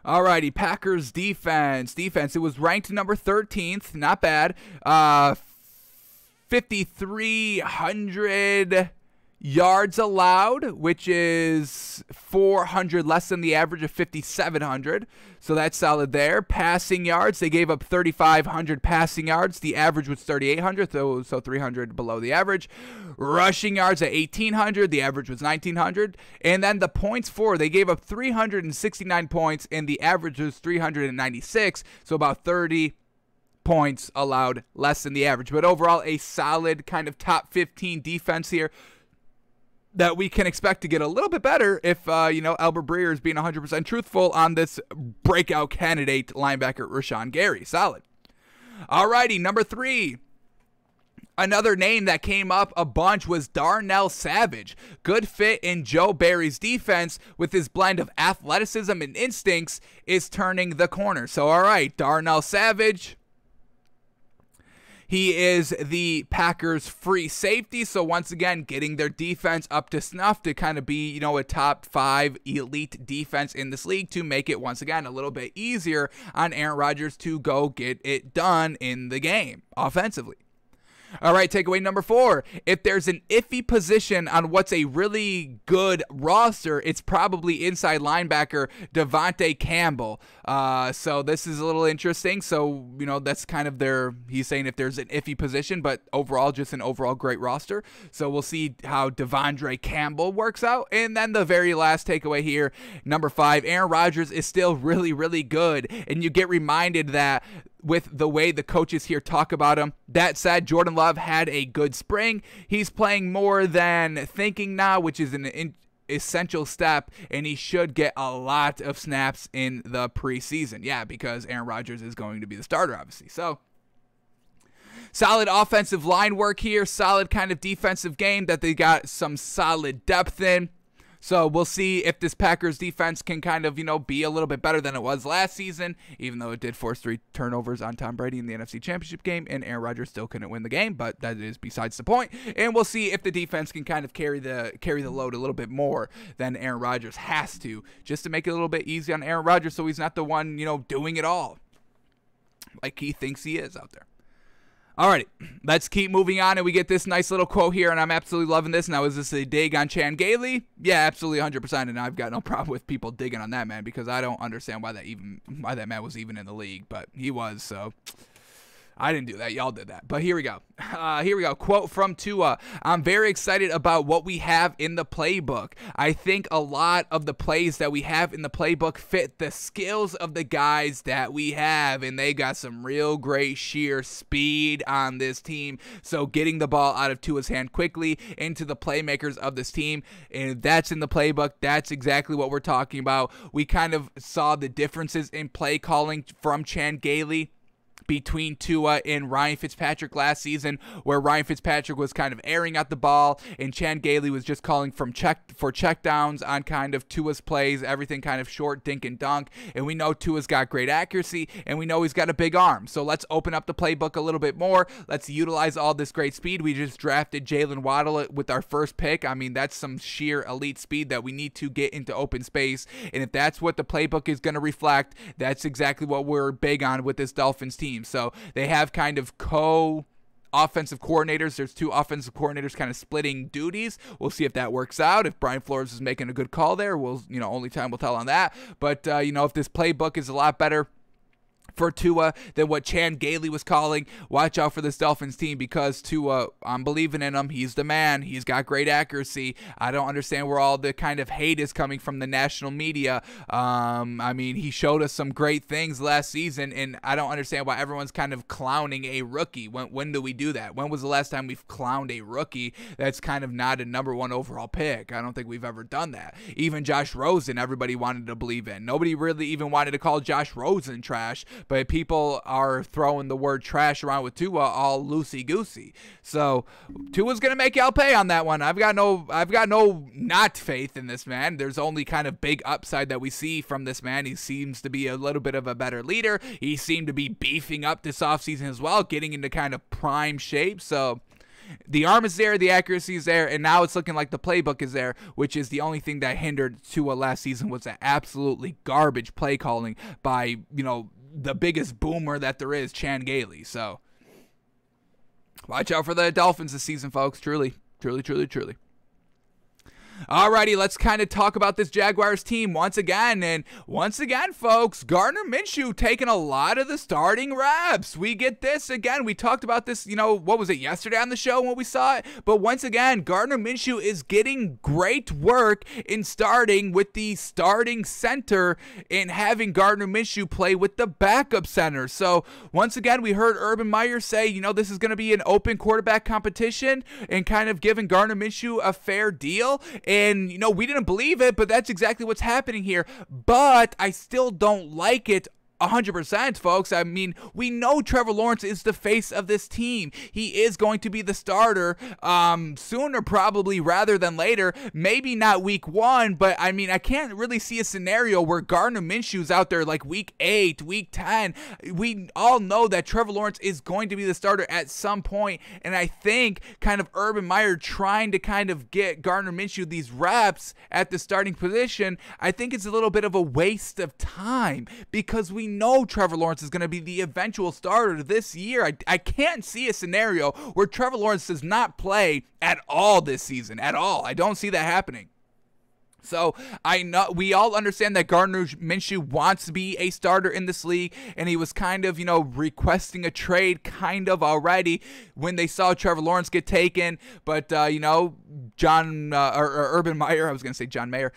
[SPEAKER 1] All righty, Packers defense. It was ranked number 13th. Not bad. 5,300 yards allowed, which is 400 less than the average of 5,700. So that's solid there. Passing yards, they gave up 3,500 passing yards. The average was 3,800, so 300 below the average. Rushing yards at 1,800. The average was 1,900. And then the points for, they gave up 369 points, and the average was 396, so about 30 points allowed less than the average. But overall, a solid kind of top 15 defense here. that we can expect to get a little bit better if, Albert Breer is being 100% truthful on this breakout candidate linebacker Rashawn Gary. Solid. Alrighty, number 3. Another name that came up a bunch was Darnell Savage. Good fit in Joe Barry's defense with his blend of athleticism and instincts is turning the corner. So, all right, Darnell Savage. He is the Packers' free safety, so once again, getting their defense up to snuff to kind of be, a top 5 elite defense in this league to make it, once again, a little bit easier on Aaron Rodgers to go get it done in the game offensively. All right, takeaway number 4. If there's an iffy position on what's a really good roster, it's probably inside linebacker Devontae Campbell. So this is a little interesting. So, that's kind of he's saying if there's an iffy position, but overall, just an overall great roster. So we'll see how Devontae Campbell works out. And then the very last takeaway here, number 5, Aaron Rodgers is still really, really good. And you get reminded that with the way the coaches here talk about him. That said, Jordan Love had a good spring. He's playing more than thinking now, which is an essential step, and he should get a lot of snaps in the preseason. Yeah, because Aaron Rodgers is going to be the starter, obviously. So, solid offensive line work here. Solid kind of defensive game that they got some solid depth in. So we'll see if this Packers defense can kind of, be a little bit better than it was last season, even though it did force 3 turnovers on Tom Brady in the NFC Championship game, and Aaron Rodgers still couldn't win the game, but that is besides the point. And we'll see if the defense can kind of carry the load a little bit more than Aaron Rodgers has to, just to make it a little bit easy on Aaron Rodgers so he's not the one, doing it all like he thinks he is out there. Alrighty, let's keep moving on, and we get this nice little quote here, and I'm absolutely loving this. Now, is this a dig on Chan Gailey? Yeah, absolutely 100%, and I've got no problem with people digging on that man because I don't understand why that man was even in the league, but he was, so I didn't do that. Y'all did that. But here we go. Quote from Tua. I'm very excited about what we have in the playbook. I think a lot of the plays that we have in the playbook fit the skills of the guys that we have, and they got some real great sheer speed on this team. So getting the ball out of Tua's hand quickly into the playmakers of this team, and that's in the playbook. That's exactly what we're talking about. We kind of saw the differences in play calling from Chan Gailey between Tua and Ryan Fitzpatrick last season, where Ryan Fitzpatrick was kind of airing out the ball and Chan Gailey was just calling for checkdowns on kind of Tua's plays, everything kind of short, dink and dunk. And we know Tua's got great accuracy, and we know he's got a big arm. So let's open up the playbook a little bit more. Let's utilize all this great speed. We just drafted Jalen Waddle with our first pick. I mean, that's some sheer elite speed that we need to get into open space. And if that's what the playbook is going to reflect, that's exactly what we're big on with this Dolphins team. So they have kind of offensive coordinators. There's 2 offensive coordinators kind of splitting duties. We'll see if that works out. If Brian Flores is making a good call there, we'll, only time will tell on that. But, if this playbook is a lot better for Tua than what Chan Gailey was calling, watch out for this Dolphins team because Tua, I'm believing in him. He's the man. He's got great accuracy. I don't understand where all the kind of hate is coming from the national media. He showed us some great things last season, and I don't understand why everyone's kind of clowning a rookie. When do we do that? When was the last time we've clowned a rookie that's kind of not a number 1 overall pick? I don't think we've ever done that. Even Josh Rosen, everybody wanted to believe in. Nobody really even wanted to call Josh Rosen trash, but people are throwing the word trash around with Tua all loosey-goosey. So Tua's going to make y'all pay on that one. I've got no not faith in this man. There's only kind of big upside that we see from this man. He seems to be a little bit of a better leader. He seemed to be beefing up this offseason as well, getting into kind of prime shape. So the arm is there, the accuracy is there, and now it's looking like the playbook is there, which is the only thing that hindered Tua last season was that absolutely garbage play calling by, the biggest boomer that there is, Chan Gailey. So watch out for the Dolphins this season, folks. Truly, truly, truly, truly. Alrighty, let's kind of talk about this Jaguars team once again. And once again, folks, Gardner Minshew taking a lot of the starting reps. We get this again. We talked about this, what was it, yesterday on the show when we saw it? But once again, Gardner Minshew is getting great work in starting with the starting center and having Gardner Minshew play with the backup center. So once again, we heard Urban Meyer say, this is going to be an open quarterback competition and kind of giving Gardner Minshew a fair deal. And, we didn't believe it, but that's exactly what's happening here. But I still don't like it 100%, folks. I mean, we know Trevor Lawrence is the face of this team. He is going to be the starter sooner probably rather than later. Maybe not week 1, but I mean, I can't really see a scenario where Gardner Minshew's out there like week 8, week 10. We all know that Trevor Lawrence is going to be the starter at some point, and I think kind of Urban Meyer trying to kind of get Gardner Minshew these reps at the starting position, I think it's a little bit of a waste of time because we know Trevor Lawrence is going to be the eventual starter this year. I can't see a scenario where Trevor Lawrence does not play at all this season, at all. I don't see that happening. So I know we all understand that Gardner Minshew wants to be a starter in this league, and he was kind of, requesting a trade kind of already when they saw Trevor Lawrence get taken. But, Urban Meyer, I was going to say John Mayer,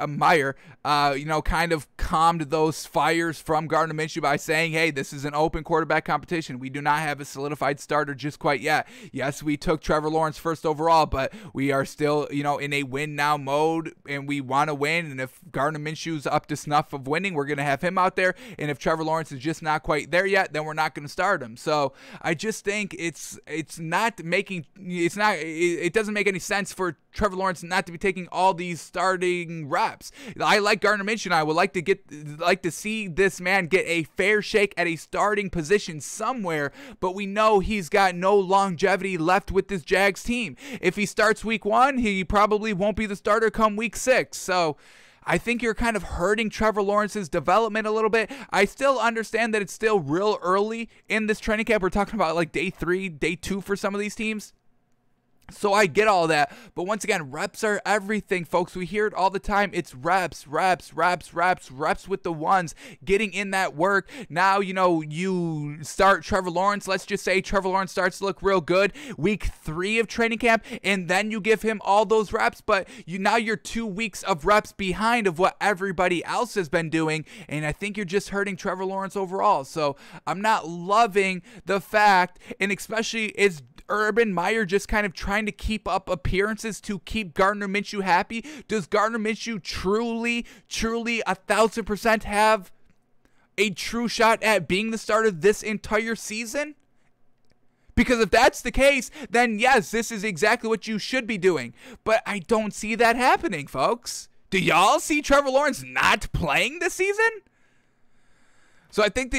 [SPEAKER 1] Meyer, kind of calmed those fires from Gardner Minshew by saying, hey, this is an open quarterback competition. We do not have a solidified starter just quite yet. Yes, we took Trevor Lawrence first overall, but we are still, in a win now mode. And we want to win, and if Gardner Minshew's up to snuff of winning, we're going to have him out there, and if Trevor Lawrence is just not quite there yet, then we're not going to start him. So I just think it doesn't make any sense for Trevor Lawrence not to be taking all these starting reps. I like Gardner Minshew, and I would like to see this man get a fair shake at a starting position somewhere, but we know he's got no longevity left with this Jags team. If he starts week 1, he probably won't be the starter come week 6. So I think you're kind of hurting Trevor Lawrence's development a little bit. I still understand that it's still real early in this training camp. We're talking about like day 3, day 2 for some of these teams. So I get all that, but once again, reps are everything, folks. We hear it all the time. It's reps with the ones, getting in that work. Now, you start Trevor Lawrence. Let's just say Trevor Lawrence starts to look real good week 3 of training camp, and then you give him all those reps, but now you're 2 weeks of reps behind of what everybody else has been doing, and I think you're just hurting Trevor Lawrence overall. So I'm not loving the fact, and especially is Urban Meyer just kind of trying to keep up appearances to keep Gardner Minshew happy? Does Gardner Minshew truly 1,000% have a true shot at being the starter this entire season? Because if that's the case, then yes, this is exactly what you should be doing. But I don't see that happening, folks. Do y'all see Trevor Lawrence not playing this season? So I think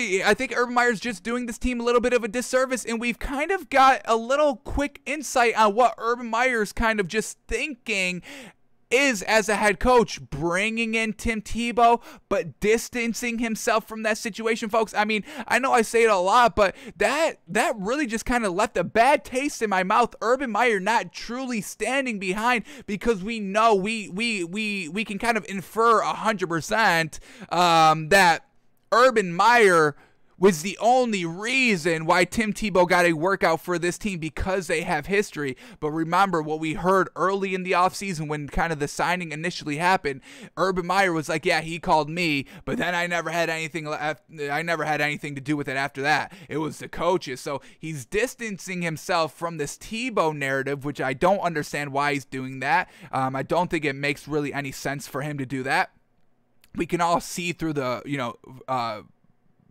[SPEAKER 1] Urban Meyer's just doing this team a little bit of a disservice, and we've kind of got a little quick insight on what Urban Meyer's kind of just thinking is as a head coach, bringing in Tim Tebow, but distancing himself from that situation, folks. I mean, I know I say it a lot, but that really just kind of left a bad taste in my mouth. Urban Meyer not truly standing behind, because we know we can kind of infer 100% that Urban Meyer was the only reason why Tim Tebow got a workout for this team, because they have history. But remember what we heard early in the offseason when kind of the signing initially happened. Urban Meyer was like, yeah, he called me, but then I never had anything to do with it after that. It was the coaches. So he's distancing himself from this Tebow narrative, which I don't understand why he's doing that. I don't think it makes really any sense for him to do that. We can all see through the,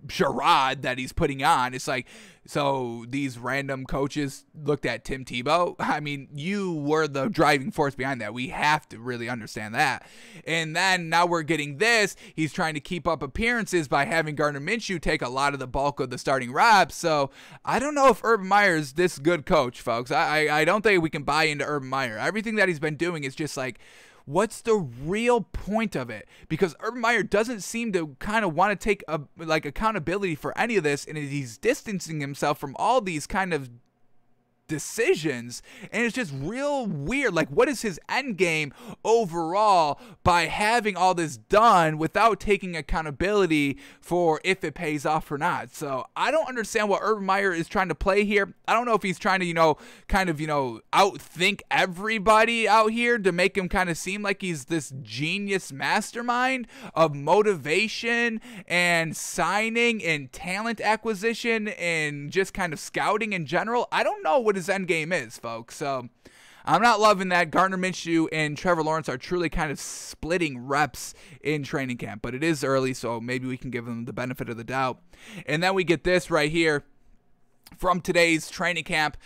[SPEAKER 1] charade that he's putting on. It's like, so these random coaches looked at Tim Tebow. I mean, you were the driving force behind that. We have to really understand that. And then now we're getting this. He's trying to keep up appearances by having Gardner Minshew take a lot of the bulk of the starting reps. So I don't know if Urban Meyer is this good coach, folks. I don't think we can buy into Urban Meyer. Everything that he's been doing is just like, what's the real point of it? Because Urban Meyer doesn't seem to kind of want to take accountability for any of this, and he's distancing himself from all these kind of decisions, and it's just real weird. Like, what is his end game overall by having all this done without taking accountability for if it pays off or not? So I don't understand what Urban Meyer is trying to play here. I don't know if he's trying to, outthink everybody out here to make him kind of seem like he's this genius mastermind of motivation and signing and talent acquisition and just kind of scouting in general. I don't know what his end game is, folks. So I'm not loving that. Gardner Minshew and Trevor Lawrence are truly kind of splitting reps in training camp, but it is early, so maybe we can give them the benefit of the doubt. And then we get this right here from today's training camp.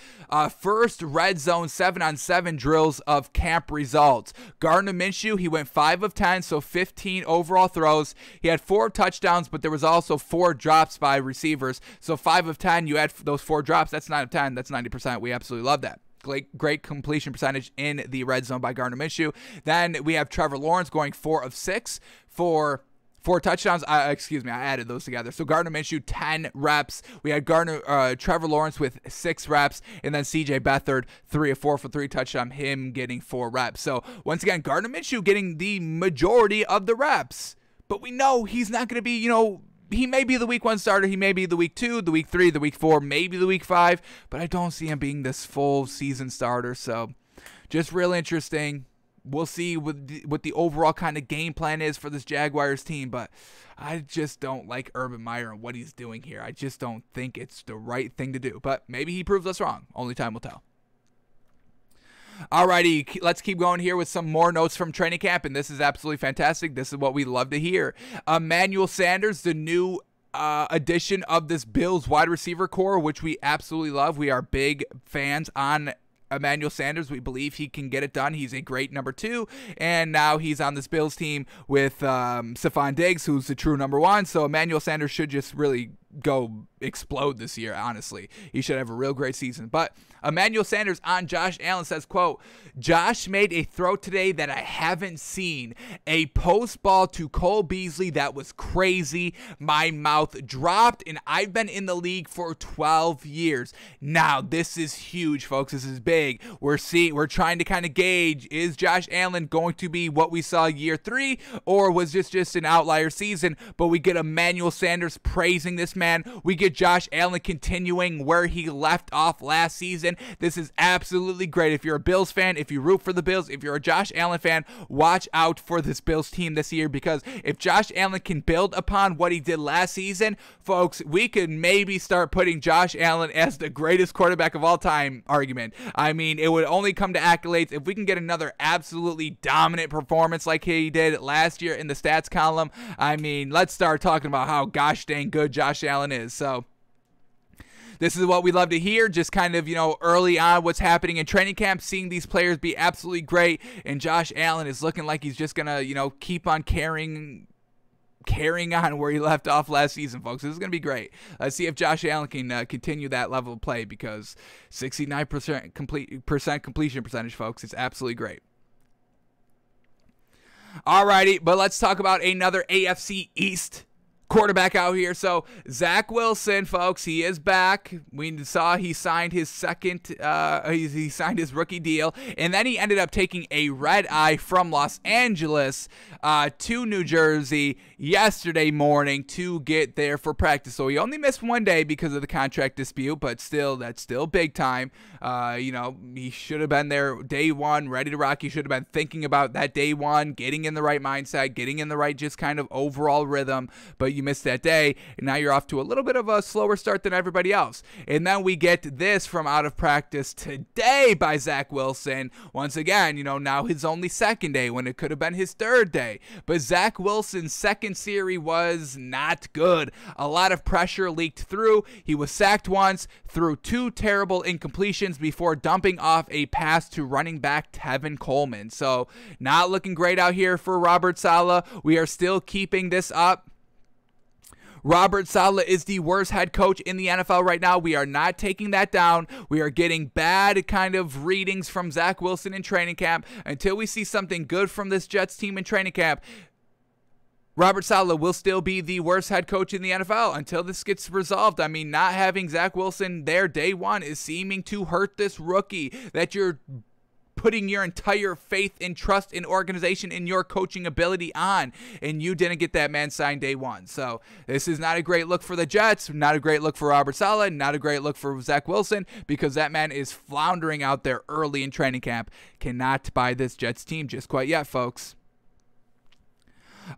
[SPEAKER 1] First red zone 7-on-7 drills of camp results. Gardner Minshew, he went 5 of 10, so 15 overall throws. He had 4 touchdowns, but there was also 4 drops by receivers. So 5 of 10, you add those 4 drops, that's 9 of 10, that's 90%. We absolutely love that. Great completion percentage in the red zone by Gardner Minshew. Then we have Trevor Lawrence going 4 of 6 for 4 touchdowns. I added those together. So Gardner Minshew, 10 reps. We had Trevor Lawrence with 6 reps, and then C.J. Beathard, 3 of 4 for 3 touchdowns, him getting 4 reps. So once again, Gardner Minshew getting the majority of the reps. But we know he's not going to be, he may be the week 1 starter. He may be the week 2, the week 3, the week 4, maybe the week 5. But I don't see him being this full season starter. So just real interesting. We'll see what the overall kind of game plan is for this Jaguars team, but I just don't like Urban Meyer and what he's doing here. I just don't think it's the right thing to do, but maybe he proves us wrong. Only time will tell. Alrighty, let's keep going here with some more notes from training camp, and this is absolutely fantastic. This is what we love to hear. Emmanuel Sanders, the new addition of this Bills wide receiver core, which we absolutely love. We are big fans on Emmanuel Sanders. We believe he can get it done. He's a great number 2, and now he's on this Bills team with Stephon Diggs, who's the true number 1. So Emmanuel Sanders should just really go explode this year, honestly. He should have a real great season. But Emmanuel Sanders on Josh Allen says, quote, Josh made a throw today that I haven't seen. A post ball to Cole Beasley that was crazy. My mouth dropped, and I've been in the league for 12 years. Now, this is huge, folks. This is big. We're trying to kind of gauge, is Josh Allen going to be what we saw year 3, or was this just an outlier season? But we get Emmanuel Sanders praising this man. We get Josh Allen continuing where he left off last season. This is absolutely great. If you're a Bills fan, if you root for the Bills, if you're a Josh Allen fan, watch out for this Bills team this year, because if Josh Allen can build upon what he did last season, folks, we could maybe start putting Josh Allen as the greatest quarterback of all time argument. I mean, it would only come to accolades if we can get another absolutely dominant performance like he did last year in the stats column. I mean, let's start talking about how gosh dang good Josh Allen is. So this is what we love to hear, just kind of, early on what's happening in training camp, seeing these players be absolutely great, and Josh Allen is looking like he's just going to, keep on carrying on where he left off last season, folks. This is going to be great. Let's see if Josh Allen can continue that level of play, because 69% completion percentage, folks, it's absolutely great. Alrighty, but let's talk about another AFC East quarterback out here. So Zach Wilson, folks, he is back. We saw he signed his he signed his rookie deal, and then he ended up taking a red eye from Los Angeles to New Jersey yesterday morning to get there for practice. So he only missed 1 day because of the contract dispute, but still, that's still big time. He should have been there day 1, ready to rock. He should have been thinking about that day 1, getting in the right mindset, getting in the right just kind of overall rhythm, but you missed that day, and now you're off to a little bit of a slower start than everybody else. And then we get this from out of practice today by Zach Wilson. Once again, now his only 2nd day when it could have been his 3rd day. But Zach Wilson's 2nd series was not good. A lot of pressure leaked through. He was sacked once, threw 2 terrible incompletions before dumping off a pass to running back Tevin Coleman. So not looking great out here for Robert Saleh. We are still keeping this up. Robert Saleh is the worst head coach in the NFL right now. We are not taking that down. We are getting bad kind of readings from Zach Wilson in training camp. Until we see something good from this Jets team in training camp, Robert Saleh will still be the worst head coach in the NFL until this gets resolved. I mean, not having Zach Wilson there day one is seeming to hurt this rookie that you're putting your entire faith and trust in organization and your coaching ability on, and you didn't get that man signed day one. So this is not a great look for the Jets, not a great look for Robert Saleh, not a great look for Zach Wilson, because that man is floundering out there early in training camp. Cannot buy this Jets team just quite yet, folks.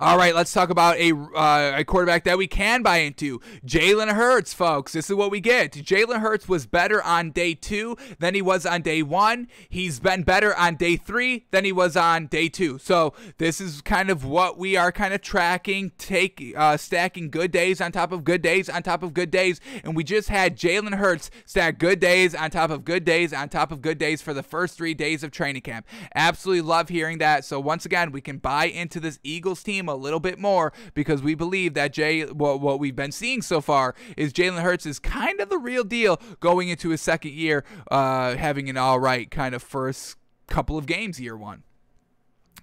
[SPEAKER 1] All right, let's talk about a quarterback that we can buy into. Jalen Hurts, folks. This is what we get. Jalen Hurts was better on day 2 than he was on day 1. He's been better on day 3 than he was on day 2. So this is kind of what we are kind of tracking, stacking good days on top of good days on top of good days. And we just had Jalen Hurts stack good days on top of good days on top of good days for the first 3 days of training camp. Absolutely love hearing that. So once again, we can buy into this Eagles team a little bit more, because we believe that what we've been seeing so far is Jalen Hurts is kind of the real deal going into his second year, having an all right kind of first couple of games year one.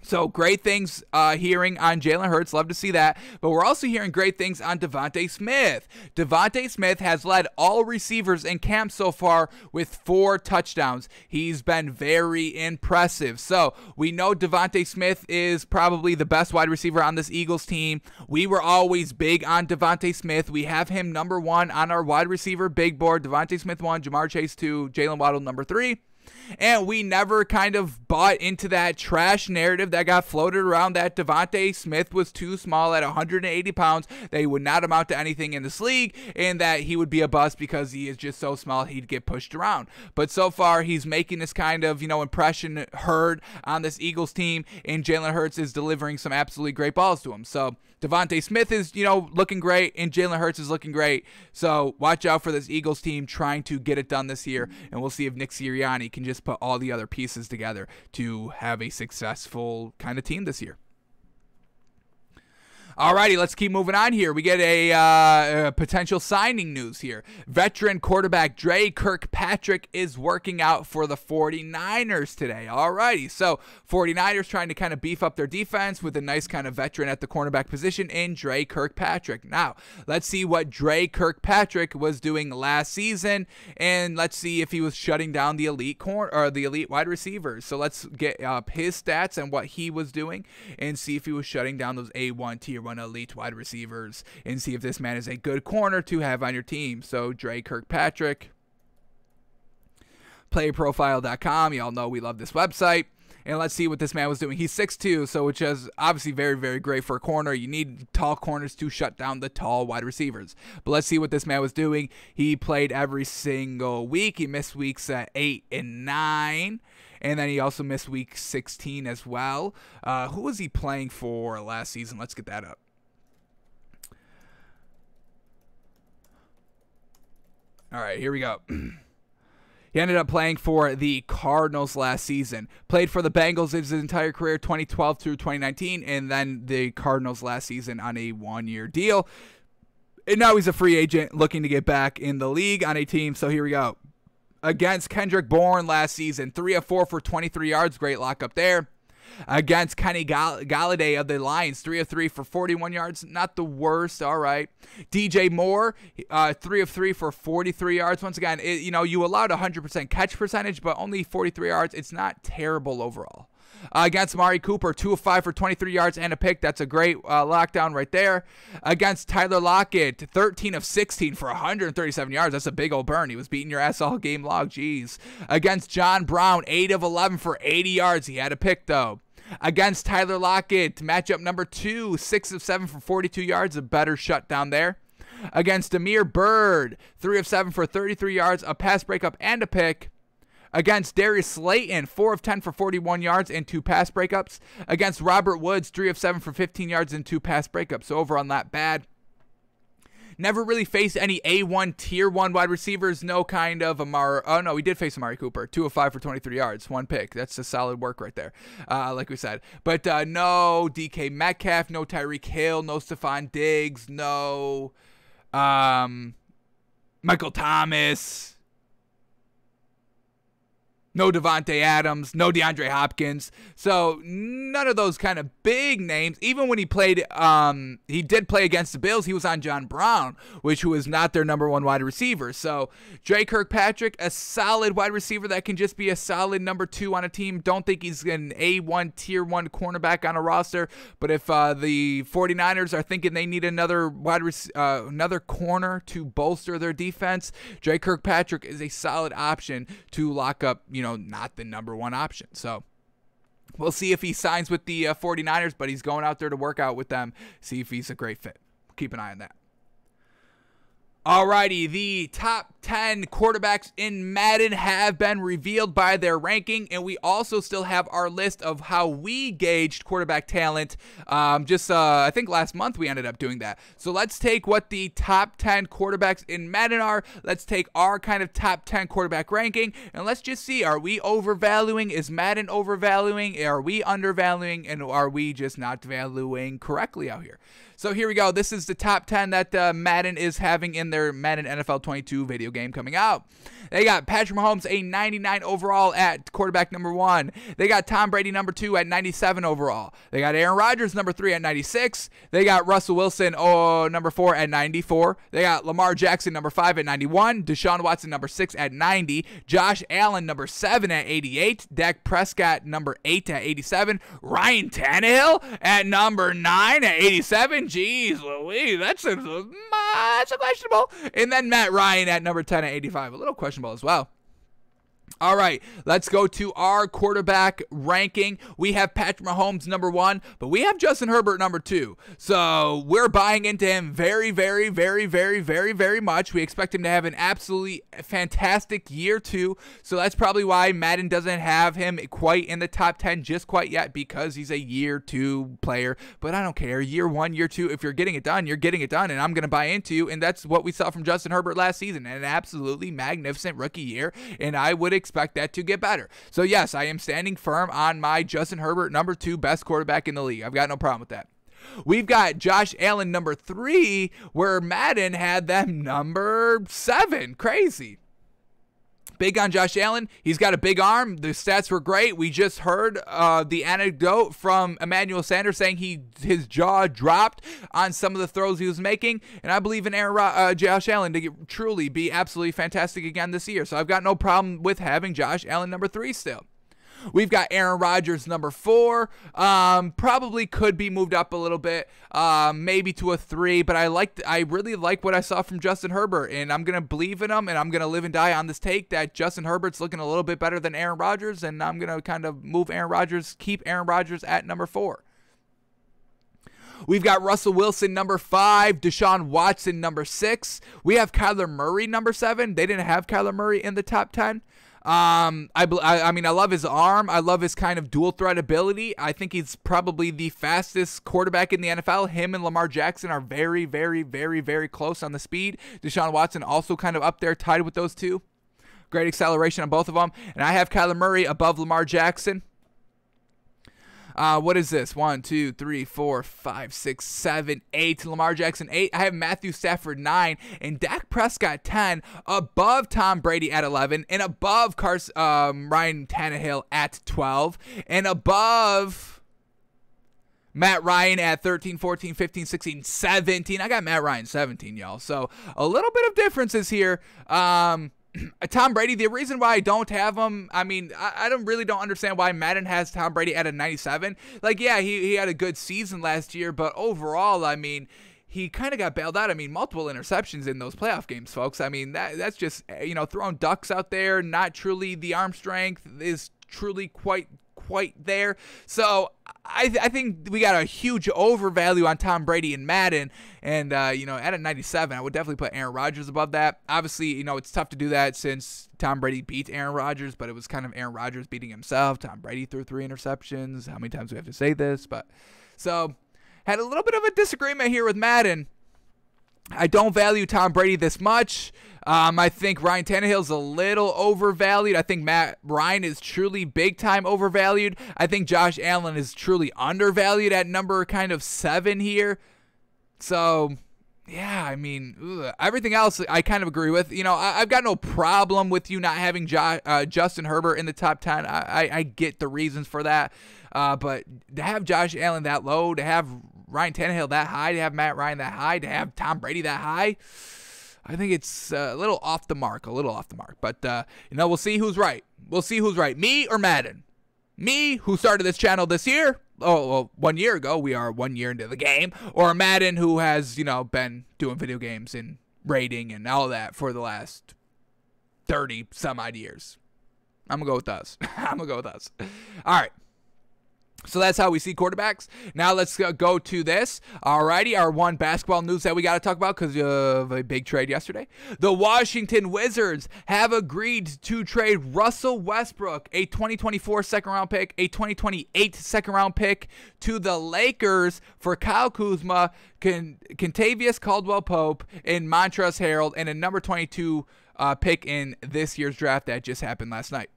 [SPEAKER 1] So great things hearing on Jalen Hurts. Love to see that. But we're also hearing great things on Devontae Smith. Devontae Smith has led all receivers in camp so far with 4 touchdowns. He's been very impressive. So we know Devontae Smith is probably the best wide receiver on this Eagles team. We were always big on Devontae Smith. We have him number 1 on our wide receiver big board. Devontae Smith 1, Jamar Chase 2, Jalen Waddle number 3. And we never kind of bought into that trash narrative that got floated around that Devontae Smith was too small at 180 pounds, that he would not amount to anything in this league, and that he would be a bust because he is just so small he'd get pushed around. But so far, he's making this kind of, impression heard on this Eagles team, and Jalen Hurts is delivering some absolutely great balls to him. So Devontae Smith is, looking great, and Jalen Hurts is looking great. So watch out for this Eagles team trying to get it done this year, and we'll see if Nick Sirianni can just put all the other pieces together to have a successful kind of team this year. Alrighty, let's keep moving on here. We get a potential signing news here. Veteran quarterback Dre Kirkpatrick is working out for the 49ers today. Alrighty, so 49ers trying to kind of beef up their defense with a nice kind of veteran at the cornerback position in Dre Kirkpatrick. Now, let's see what Dre Kirkpatrick was doing last season, and let's see if he was shutting down the elite wide receivers. So let's get his stats and what he was doing, and see if he was shutting down those A1 tier 1 elite wide receivers, and see if this man is a good corner to have on your team. So Dre Kirkpatrick, playerprofile.com. Y'all know we love this website. And let's see what this man was doing. He's 6'2", so which is obviously very, very great for a corner. You need tall corners to shut down the tall wide receivers. But let's see what this man was doing. He played every single week. He missed weeks 8 and 9. And then he also missed week 16 as well. Who was he playing for last season? Let's get that up. All right, here we go. He ended up playing for the Cardinals last season. Played for the Bengals his entire career, 2012 through 2019, and then the Cardinals last season on a 1-year deal. And now he's a free agent looking to get back in the league on a team. So here we go. Against Kendrick Bourne last season, 3 of 4 for 23 yards. Great lockup there. Against Kenny Galladay of the Lions, 3 of 3 for 41 yards. Not the worst, all right. DJ Moore, 3 of 3 for 43 yards. Once again, you allowed 100% catch percentage, but only 43 yards. It's not terrible overall. Against Amari Cooper, 2 of 5 for 23 yards and a pick. That's a great lockdown right there. Against Tyler Lockett, 13 of 16 for 137 yards. That's a big old burn. He was beating your ass all game long. Jeez. Against John Brown, 8 of 11 for 80 yards. He had a pick, though. Against Tyler Lockett, matchup number 2, 6 of 7 for 42 yards. A better shutdown there. Against Amir Byrd, 3 of 7 for 33 yards, a pass breakup and a pick. Against Darius Slayton, 4 of 10 for 41 yards and 2 pass breakups. Against Robert Woods, 3 of 7 for 15 yards and 2 pass breakups. So overall, not bad. Never really faced any A1 tier 1 wide receivers. No kind of Amari. Oh, no, we did face Amari Cooper. 2 of 5 for 23 yards. 1 pick. That's a solid work right there, like we said. But no DK Metcalf, no Tyreek Hill, no Stephon Diggs, no Michael Thomas. No Devontae Adams, no DeAndre Hopkins. So none of those kind of big names. Even when he played, he did play against the Bills. He was on John Brown, which was not their number one wide receiver. So Drake Kirkpatrick, a solid wide receiver that can just be a solid number 2 on a team. Don't think he's an A1, tier 1 cornerback on a roster. But if the 49ers are thinking they need another another corner to bolster their defense, Drake Kirkpatrick is a solid option to lock up, not the number 1 option. So we'll see if he signs with the 49ers, but he's going out there to work out with them, see if he's a great fit. Keep an eye on that. Alrighty, the top 10 quarterbacks in Madden have been revealed by their ranking, and we also still have our list of how we gauged quarterback talent. I think last month we ended up doing that. So let's take what the top 10 quarterbacks in Madden are. Let's take our kind of top 10 quarterback ranking, and let's just see, are we overvaluing? Is Madden overvaluing? Are we undervaluing? And are we just not valuing correctly out here? So here we go. This is the top 10 that Madden is having in their Madden NFL 22 video game coming out. They got Patrick Mahomes, a 99 overall at quarterback number 1. They got Tom Brady number 2 at 97 overall. They got Aaron Rodgers number 3 at 96. They got Russell Wilson number 4 at 94. They got Lamar Jackson number 5 at 91. Deshaun Watson number 6 at 90. Josh Allen number 7 at 88. Dak Prescott number 8 at 87. Ryan Tannehill at number 9 at 87. Jeez Louise, that's questionable. And then Matt Ryan at number 10 at 85. A little questionable as well. All right, let's go to our quarterback ranking. We have Patrick Mahomes number 1, but we have Justin Herbert number 2. So we're buying into him very, very, very, very, very, very much. We expect him to have an absolutely fantastic year 2. So that's probably why Madden doesn't have him quite in the top 10 just quite yet, because he's a year 2 player. But I don't care. Year 1, year 2, if you're getting it done, you're getting it done, and I'm going to buy into you. And that's what we saw from Justin Herbert last season. An absolutely magnificent rookie year, and I would expect that to get better. So yes, I am standing firm on my Justin Herbert number 2 best quarterback in the league. I've got no problem with that. We've got Josh Allen number 3, where Madden had them number 7. Crazy. Big on Josh Allen. He's got a big arm. The stats were great. We just heard the anecdote from Emmanuel Sanders saying his jaw dropped on some of the throws he was making. And I believe in Josh Allen to truly be absolutely fantastic again this year. So I've got no problem with having Josh Allen number 3 still. We've got Aaron Rodgers number 4. Probably could be moved up a little bit, maybe to a 3. But I really like what I saw from Justin Herbert, and I'm gonna believe in him, and I'm gonna live and die on this take that Justin Herbert's looking a little bit better than Aaron Rodgers, and I'm gonna kind of keep Aaron Rodgers at number 4. We've got Russell Wilson number 5, Deshaun Watson number 6. We have Kyler Murray number 7. They didn't have Kyler Murray in the top 10. I mean, I love his arm. I love his kind of dual threat ability. I think he's probably the fastest quarterback in the NFL. Him and Lamar Jackson are very, very, very, very close on the speed. Deshaun Watson also kind of up there, tied with those two. Great acceleration on both of them. And I have Kyler Murray above Lamar Jackson. What is this? 1, 2, 3, 4, 5, 6, 7, 8. Lamar Jackson 8. I have Matthew Stafford 9 and Dak Prescott 10, above Tom Brady at 11, and above Ryan Tannehill at 12, and above Matt Ryan at 13, 14, 15, 16, 17. I got Matt Ryan 17, y'all. So a little bit of differences here. Tom Brady, the reason why I don't have him, I mean, I don't understand why Madden has Tom Brady at a 97. Like, yeah, he had a good season last year, but overall, I mean, he kind of got bailed out. I mean, multiple interceptions in those playoff games, folks. I mean, that's just, throwing ducks out there. Not truly, the arm strength is truly quite there. So I think we got a huge overvalue on Tom Brady in Madden, and at a 97, I would definitely put Aaron Rodgers above that. Obviously, it's tough to do that since Tom Brady beat Aaron Rodgers, but it was kind of Aaron Rodgers beating himself. Tom Brady threw 3 interceptions. How many times do we have to say this? But so had a little bit of a disagreement here with Madden. I don't value Tom Brady this much. I think Ryan Tannehill's a little overvalued. I think Matt Ryan is truly big time overvalued. I think Josh Allen is truly undervalued at number kind of 7 here. So Yeah, I mean, everything else I kind of agree with. I've got no problem with you not having Justin Herbert in the top 10. I get the reasons for that. But to have Josh Allen that low, to have Ryan Tannehill that high, to have Matt Ryan that high, to have Tom Brady that high, I think it's a little off the mark. But, we'll see who's right. Me or Madden? Me, who started this channel this year. 1 year ago. We are 1 year into the game. Or Madden, who has, been doing video games and rating and all that for the last 30 some odd years. I'm going to go with us. All right. So that's how we see quarterbacks. Now let's go to this. Alrighty, our one basketball news that we got to talk about because of a big trade yesterday. The Washington Wizards have agreed to trade Russell Westbrook, a 2024 second-round pick, a 2028 second-round pick, to the Lakers for Kyle Kuzma, Kentavious Caldwell-Pope, and Montrezl Harrell, and a number 22 pick in this year's draft that just happened last night.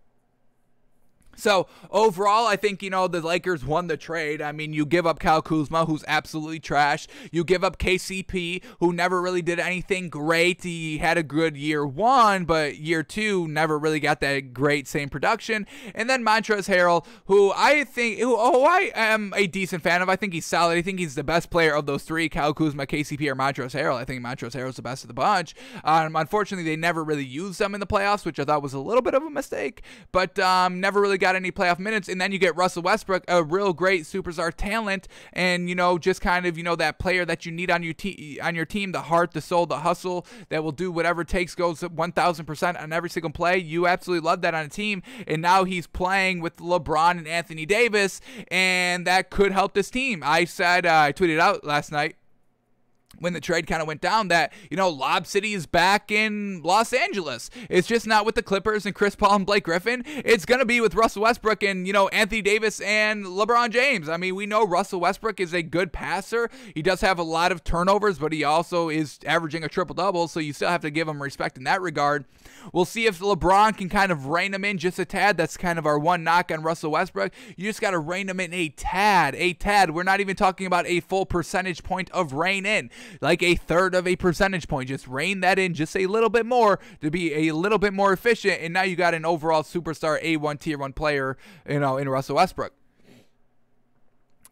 [SPEAKER 1] So, overall, I think, the Lakers won the trade. I mean, you give up Kyle Kuzma, who's absolutely trash. You give up KCP, who never really did anything great. He had a good year 1, but year 2 never really got that great same production. And then Montrezl Harrell, who I am a decent fan of. I think he's solid. I think he's the best player of those three, Kyle Kuzma, KCP, or Montrezl Harrell. I think Montrezl Harrell is the best of the bunch. Unfortunately, they never really used them in the playoffs, which I thought was a little bit of a mistake, but never really got any playoff minutes. And then you get Russell Westbrook, a real great superstar talent, and just kind of that player that you need on your team, the heart, the soul, the hustle that will do whatever it takes, goes 1,000% on every single play. You absolutely love that on a team, and now he's playing with LeBron and Anthony Davis, and that could help this team. I tweeted out last night when the trade kind of went down that, Lob City is back in Los Angeles. It's just not with the Clippers and Chris Paul and Blake Griffin. It's going to be with Russell Westbrook and, Anthony Davis and LeBron James. I mean, we know Russell Westbrook is a good passer. He does have a lot of turnovers, but he also is averaging a triple-double, so you still have to give him respect in that regard. We'll see if LeBron can kind of rein him in just a tad. That's kind of our one knock on Russell Westbrook. You just got to rein him in a tad. We're not even talking about a full percentage point of rein in. Like a third of a percentage point. Just rein that in just a little bit more to be a little bit more efficient, and now you got an overall superstar A1 tier 1 player, in Russell Westbrook.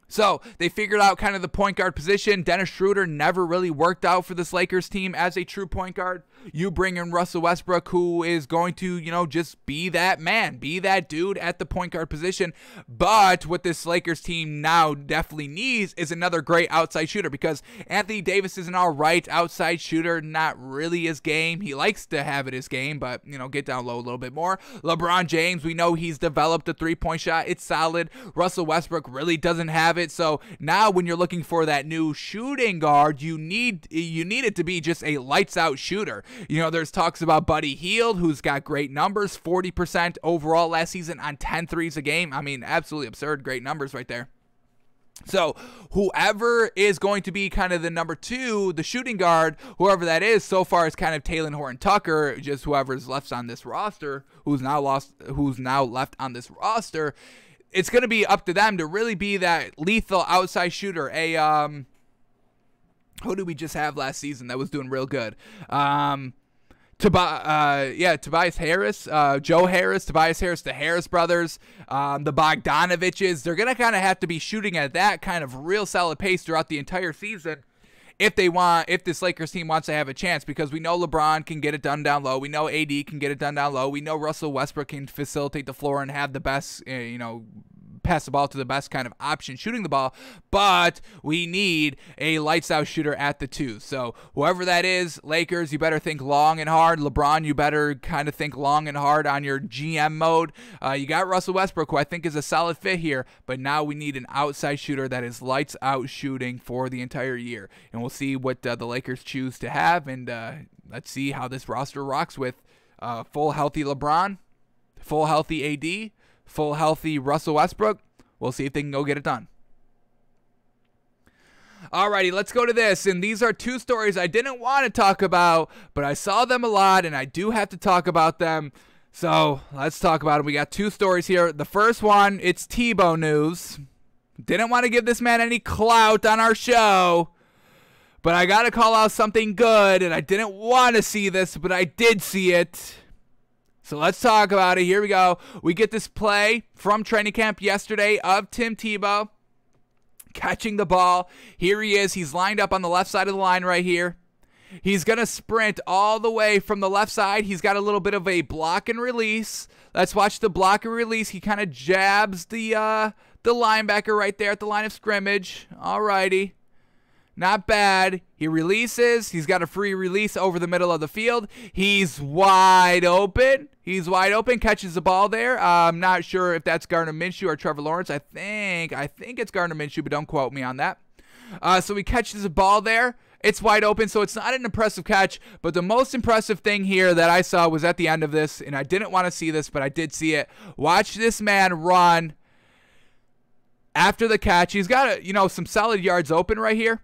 [SPEAKER 1] So they figured out kind of the point guard position. Dennis Schroeder never really worked out for this Lakers team as a true point guard. You bring in Russell Westbrook, who is going to, just be that man, be that dude at the point guard position. But what this Lakers team now definitely needs is another great outside shooter, because Anthony Davis is an all right outside shooter, not really his game. He likes to have it his game, but, get down low a little bit more. LeBron James, we know he's developed a three-point shot. It's solid. Russell Westbrook really doesn't have it. So now when you're looking for that new shooting guard, you need it to be just a lights out shooter. There's talks about Buddy Hield, who's got great numbers, 40% overall last season on 10 threes a game. I mean, absolutely absurd, great numbers right there. So whoever is going to be kind of the number 2, the shooting guard, whoever that is, so far is kind of Talen Horton-Tucker, just whoever's left on this roster, who's now left on this roster. It's going to be up to them to really be that lethal outside shooter. Who did we just have last season that was doing real good? Tobias Harris, Joe Harris, Tobias Harris, the Harris brothers, the Bogdanoviches. They're going to kind of have to be shooting at that kind of real solid pace throughout the entire season if this Lakers team wants to have a chance, because we know LeBron can get it done down low. We know AD can get it done down low. We know Russell Westbrook can facilitate the floor and have the best, pass the ball to the best kind of option shooting the ball, but we need a lights out shooter at the 2. So whoever that is, Lakers, you better think long and hard. LeBron, you better kind of think long and hard on your GM mode. You got Russell Westbrook, who I think is a solid fit here, but now we need an outside shooter that is lights out shooting for the entire year, and we'll see what the Lakers choose to have, and let's see how this roster rocks with full healthy LeBron, full healthy AD, full healthy Russell Westbrook. We'll see if they can go get it done. Alrighty, let's go to this. And these are 2 stories I didn't want to talk about, but I saw them a lot, and I do have to talk about them. So let's talk about them. We got 2 stories here. The first one, it's tebow news. Didn't want to give this man any clout on our show, But I got to call out something good, and I didn't want to see this, but I did see it. So let's talk about it. Here we go. We get this play from training camp yesterday of Tim Tebow catching the ball. Here he is. He's lined up on the left side of the line right here. He's going to sprint all the way from the left side. He's got a little bit of a block and release. Let's watch the block and release. He kind of jabs the linebacker right there at the line of scrimmage. Alrighty. Not bad. He releases. He's got a free release over the middle of the field. He's wide open. He's wide open. Catches the ball there. I'm not sure if that's Gardner Minshew or Trevor Lawrence. I think it's Gardner Minshew, but don't quote me on that. So he catches the ball there. It's wide open, so it's not an impressive catch. But the most impressive thing here that I saw was at the end of this, and I didn't want to see this, but I did see it. Watch this man run after the catch. He's got some solid yards open right here.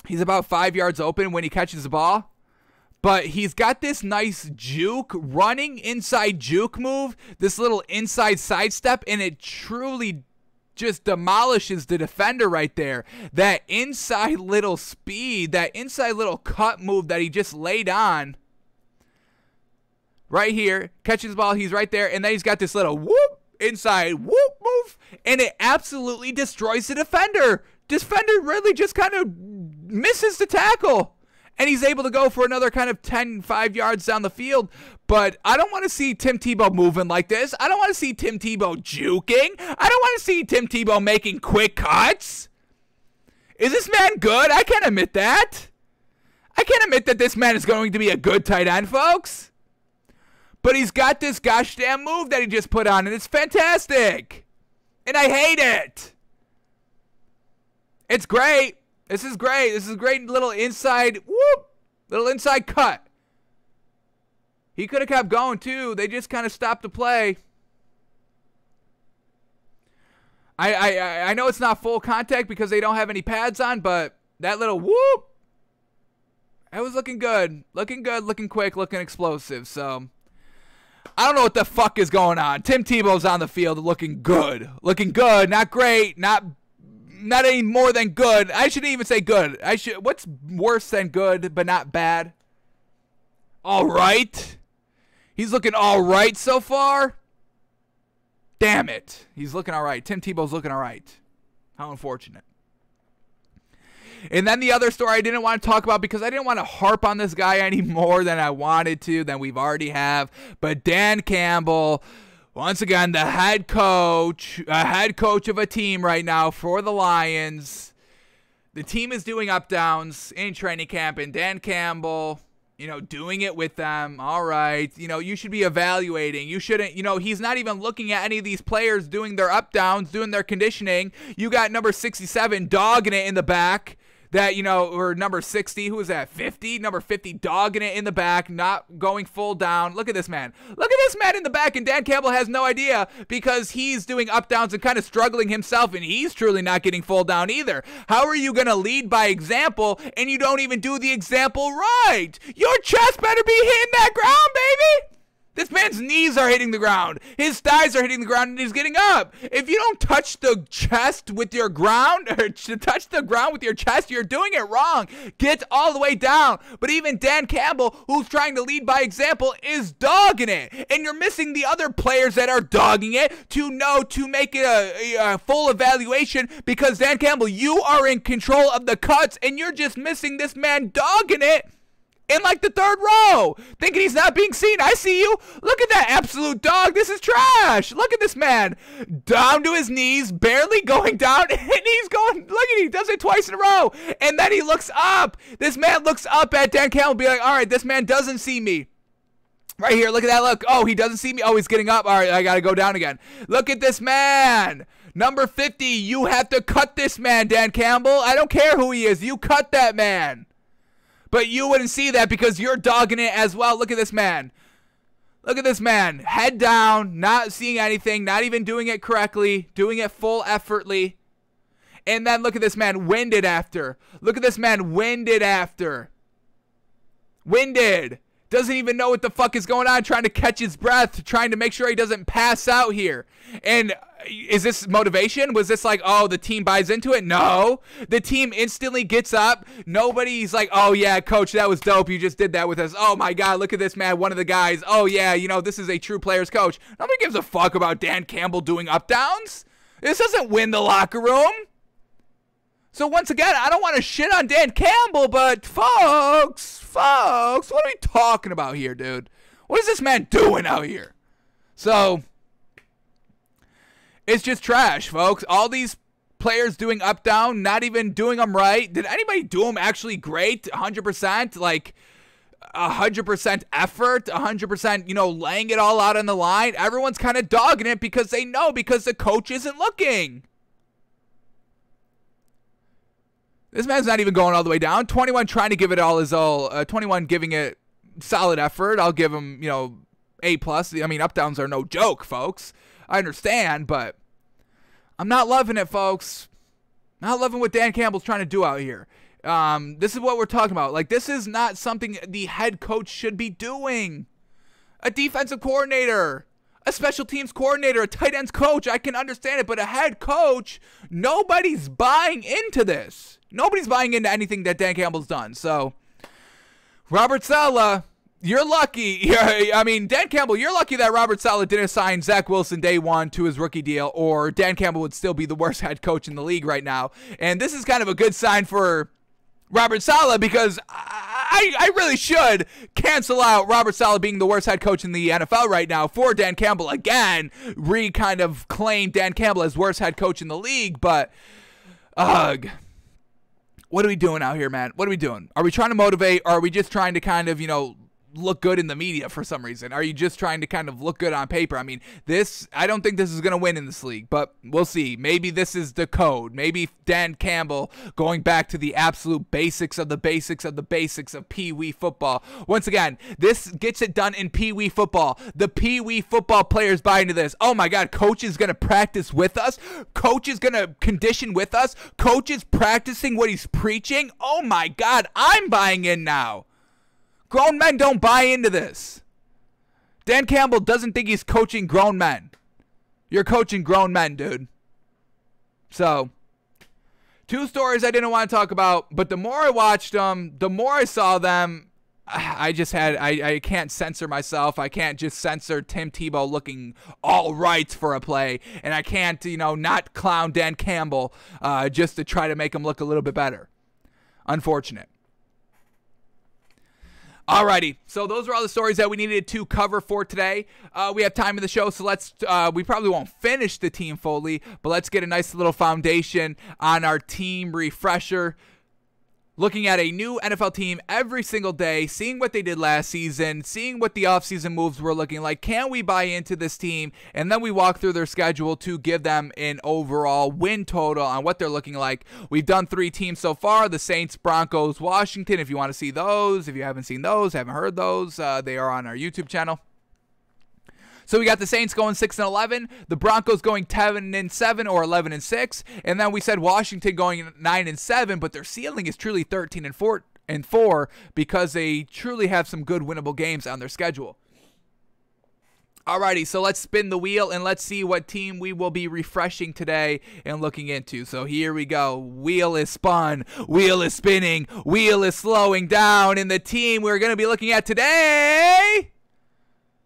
[SPEAKER 1] He's about 5 yards open when he catches the ball. But he's got this nice juke, running inside juke move, this little inside sidestep, and it truly just demolishes the defender right there. That inside little speed, that inside little cut move that he just laid on. Right here, catches the ball, he's right there, and then he's got this little whoop, inside whoop move, and it absolutely destroys the defender. Defender really just kind of misses the tackle, and he's able to go for another kind of 5 yards down the field. But I don't want to see Tim Tebow moving like this. I don't want to see Tim Tebow juking. I don't want to see Tim Tebow making quick cuts. Is this man good? I can't admit that. I can't admit that this man is going to be a good tight end, folks. But he's got this gosh damn move that he just put on, and it's fantastic. And I hate it. It's great. This is great. This is a great little inside whoop, little inside cut. He could have kept going too. They just kind of stopped the play. I know it's not full contact because they don't have any pads on, but that little whoop, that was looking good. Looking good, looking quick, looking explosive. So I don't know what the fuck is going on. Tim Tebow's on the field looking good. Looking good, not great, not any more than good. I shouldn't even say good. What's worse than good but not bad? All right. He's looking all right so far. Damn it. He's looking all right. Tim Tebow's looking all right. How unfortunate. And then the other story I didn't want to talk about because I didn't want to harp on this guy any more than I wanted to, than we've already have. But Dan Campbell, once again, the head coach of a team right now for the Lions. The team is doing up downs in training camp, and Dan Campbell, doing it with them. All right, you should be evaluating. You shouldn't, he's not even looking at any of these players doing their up downs, doing their conditioning. You got number 67 dogging it in the back. That, or number 60, who was that, 50? Number 50 dogging it in the back, not going full down. Look at this man. Look at this man in the back, and Dan Campbell has no idea because he's doing up downs and kind of struggling himself, and he's truly not getting full down either. How are you going to lead by example, and you don't even do the example right? Your chest better be hitting that ground, baby! This man's knees are hitting the ground. His thighs are hitting the ground, and he's getting up. If you don't touch the chest with your ground, or touch the ground with your chest, you're doing it wrong. Get all the way down. But even Dan Campbell, who's trying to lead by example, is dogging it. And you're missing the other players that are dogging it to make it a full evaluation because, Dan Campbell, you are in control of the cuts, and you're just missing this man dogging it in like the third row, thinking he's not being seen. I see you. Look at that absolute dog. This is trash. Look at this man. Down to his knees, barely going down, and he's going, look at, he does it twice in a row. And then he looks up. This man looks up at Dan Campbell, be like, all right, this man doesn't see me. Right here, look at that look. Oh, he doesn't see me. Oh, he's getting up. All right, I got to go down again. Look at this man. Number 50, you have to cut this man, Dan Campbell. I don't care who he is. You cut that man. But you wouldn't see that because you're dogging it as well. Look at this man. Look at this man. Head down, not seeing anything, not even doing it correctly, doing it full effortly. And then look at this man winded after. Look at this man winded after. Winded. Doesn't even know what the fuck is going on, trying to catch his breath, trying to make sure he doesn't pass out here. And is this motivation? Was this like, oh, the team buys into it? No. The team instantly gets up. Nobody's like, oh, yeah, coach, that was dope. You just did that with us. Oh, my God, look at this, man. One of the guys. Oh, yeah, you know, this is a true player's coach. Nobody gives a fuck about Dan Campbell doing up-downs. This doesn't win the locker room. So once again, I don't want to shit on Dan Campbell, but folks, what are we talking about here, dude? What is this man doing out here? So it's just trash, folks. All these players doing up down, not even doing them right. Did anybody do them actually great? 100%, like 100% effort, 100%, you know, laying it all out on the line. Everyone's kind of dogging it because they know, because the coach isn't looking. This man's not even going all the way down. 21 trying to give it all his all. 21 giving it solid effort. I'll give him, you know, A+. I mean, up downs are no joke, folks. I understand, but I'm not loving it, folks. Not loving what Dan Campbell's trying to do out here. This is what we're talking about. Like, this is not something the head coach should be doing. A defensive coordinator, a special teams coordinator, a tight ends coach, I can understand it, but a head coach, nobody's buying into this. Nobody's buying into anything that Dan Campbell's done. So, Robert Saleh, you're lucky. I mean, Dan Campbell, you're lucky that Robert Saleh didn't sign Zach Wilson day one to his rookie deal, or Dan Campbell would still be the worst head coach in the league right now. And this is kind of a good sign for Robert Saleh, because I really should cancel out Robert Saleh being the worst head coach in the NFL right now for Dan Campbell again. Kind of claim Dan Campbell as worst head coach in the league, but what are we doing out here, man? What are we doing? Are we trying to motivate, or are we just trying to kind of, you know, look good in the media for some reason? Are you just trying to kind of look good on paper? I mean, I don't think this is going to win in this league, but we'll see. Maybe this is the code. Maybe Dan Campbell going back to the absolute basics of the basics of the basics of Pee Wee football. Once again, this gets it done in Pee Wee football. The Pee Wee football players buy into this. Oh my God, coach is going to practice with us. Coach is going to condition with us. Coach is practicing what he's preaching. Oh my God, I'm buying in now. Grown men don't buy into this. Dan Campbell doesn't think he's coaching grown men. You're coaching grown men, dude. So, two stories I didn't want to talk about, but the more I watched them, the more I saw them, I can't censor myself. I can't just censor Tim Tebow looking all right for a play, and I can't, you know, not clown Dan Campbell just to try to make him look a little bit better. Unfortunate. Alrighty, so those are all the stories that we needed to cover for today. We have time in the show, so we probably won't finish the team fully, but let's get a nice little foundation on our team refresher. Looking at a new NFL team every single day, seeing what they did last season, seeing what the offseason moves were looking like. Can we buy into this team? And then we walk through their schedule to give them an overall win total on what they're looking like. We've done 3 teams so far: the Saints, Broncos, Washington. If you want to see those, if you haven't seen those, haven't heard those, they are on our YouTube channel. So we got the Saints going 6-11, the Broncos going 10-7 or 11-6, and then we said Washington going 9-7, but their ceiling is truly 13-4 because they truly have some good winnable games on their schedule. Alrighty, so let's spin the wheel and let's see what team we will be refreshing today and looking into. So here we go. Wheel is spun, wheel is spinning, wheel is slowing down, and the team we're going to be looking at today,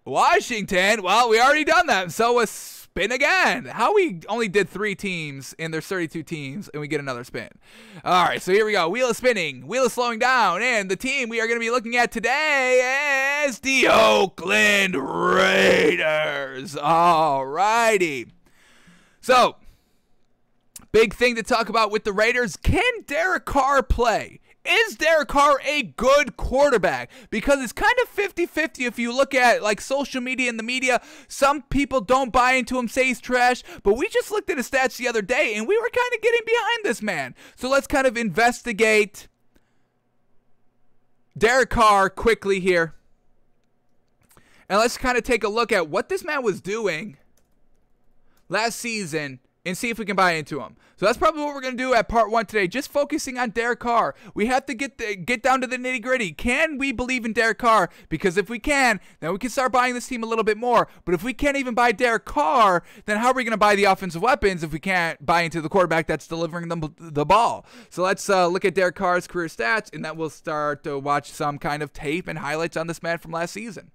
[SPEAKER 1] Washington. Well, we already done that, so a spin again. How we only did 3 teams and there's 32 teams and we get another spin. All right, so here we go. Wheel is spinning, wheel is slowing down, and the team we are going to be looking at today is the Oakland Raiders. All righty. So, big thing to talk about with the Raiders. Can Derek Carr play? Is Derek Carr a good quarterback? Because it's kind of 50-50 if you look at like social media and the media. Some people don't buy into him, say he's trash, but we just looked at his stats the other day and we were kind of getting behind this man. So let's kind of investigate Derek Carr quickly here. And let's kind of take a look at what this man was doing last season and see if we can buy into him. So that's probably what we're going to do at part 1 today, just focusing on Derek Carr. We have to get down to the nitty-gritty. Can we believe in Derek Carr? Because if we can, then we can start buying this team a little bit more. But if we can't even buy Derek Carr, then how are we going to buy the offensive weapons if we can't buy into the quarterback that's delivering them the ball? So let's look at Derek Carr's career stats, and then we'll start to watch some kind of tape and highlights on this man from last season.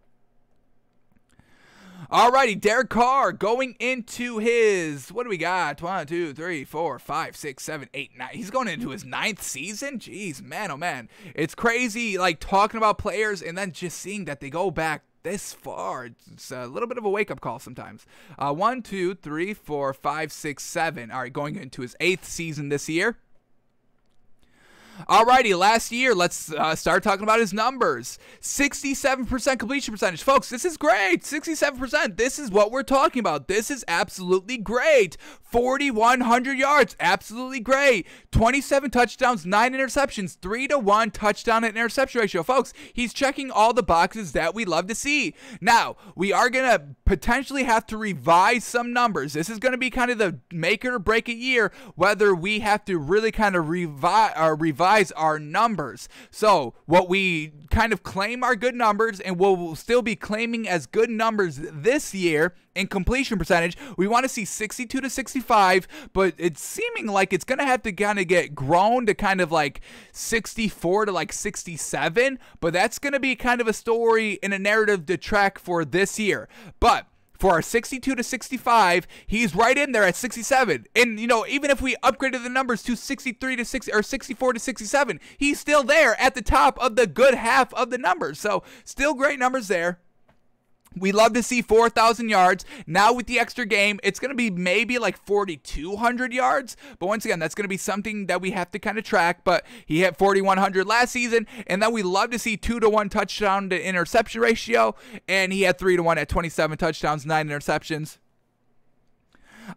[SPEAKER 1] Alrighty, Derek Carr going into his, what do we got? 1, 2, 3, 4, 5, 6, 7, 8, 9. He's going into his 9th season? Jeez, man, oh man. It's crazy, like, talking about players and then just seeing that they go back this far. It's a little bit of a wake-up call sometimes. 1, 2, 3, 4, 5, 6, 7. All right, going into his 8th season this year. Alrighty, last year, let's start talking about his numbers. 67% completion percentage. Folks, this is great. 67%. This is what we're talking about. This is absolutely great. 4,100 yards. Absolutely great. 27 touchdowns, 9 interceptions. 3-to-1 touchdown and interception ratio. Folks, he's checking all the boxes that we love to see. Now, we are going to potentially have to revise some numbers. This is going to be kind of the make it or break it year, whether we have to really kind of revise our numbers. So what we kind of claim are good numbers and we'll still be claiming as good numbers this year in completion percentage, we want to see 62 to 65, but it's seeming like it's going to have to kind of get grown to kind of like 64 to like 67, but that's going to be kind of a story and a narrative to track for this year. But for our 62 to 65, he's right in there at 67. And, you know, even if we upgraded the numbers to 63 to 60 or 64 to 67, he's still there at the top of the good half of the numbers. So still great numbers there. We love to see 4,000 yards. Now with the extra game, it's going to be maybe like 4,200 yards. But once again, that's going to be something that we have to kind of track. But he had 4,100 last season. And then we love to see 2-to-1 touchdown to interception ratio. And he had 3-to-1 at 27 touchdowns, 9 interceptions.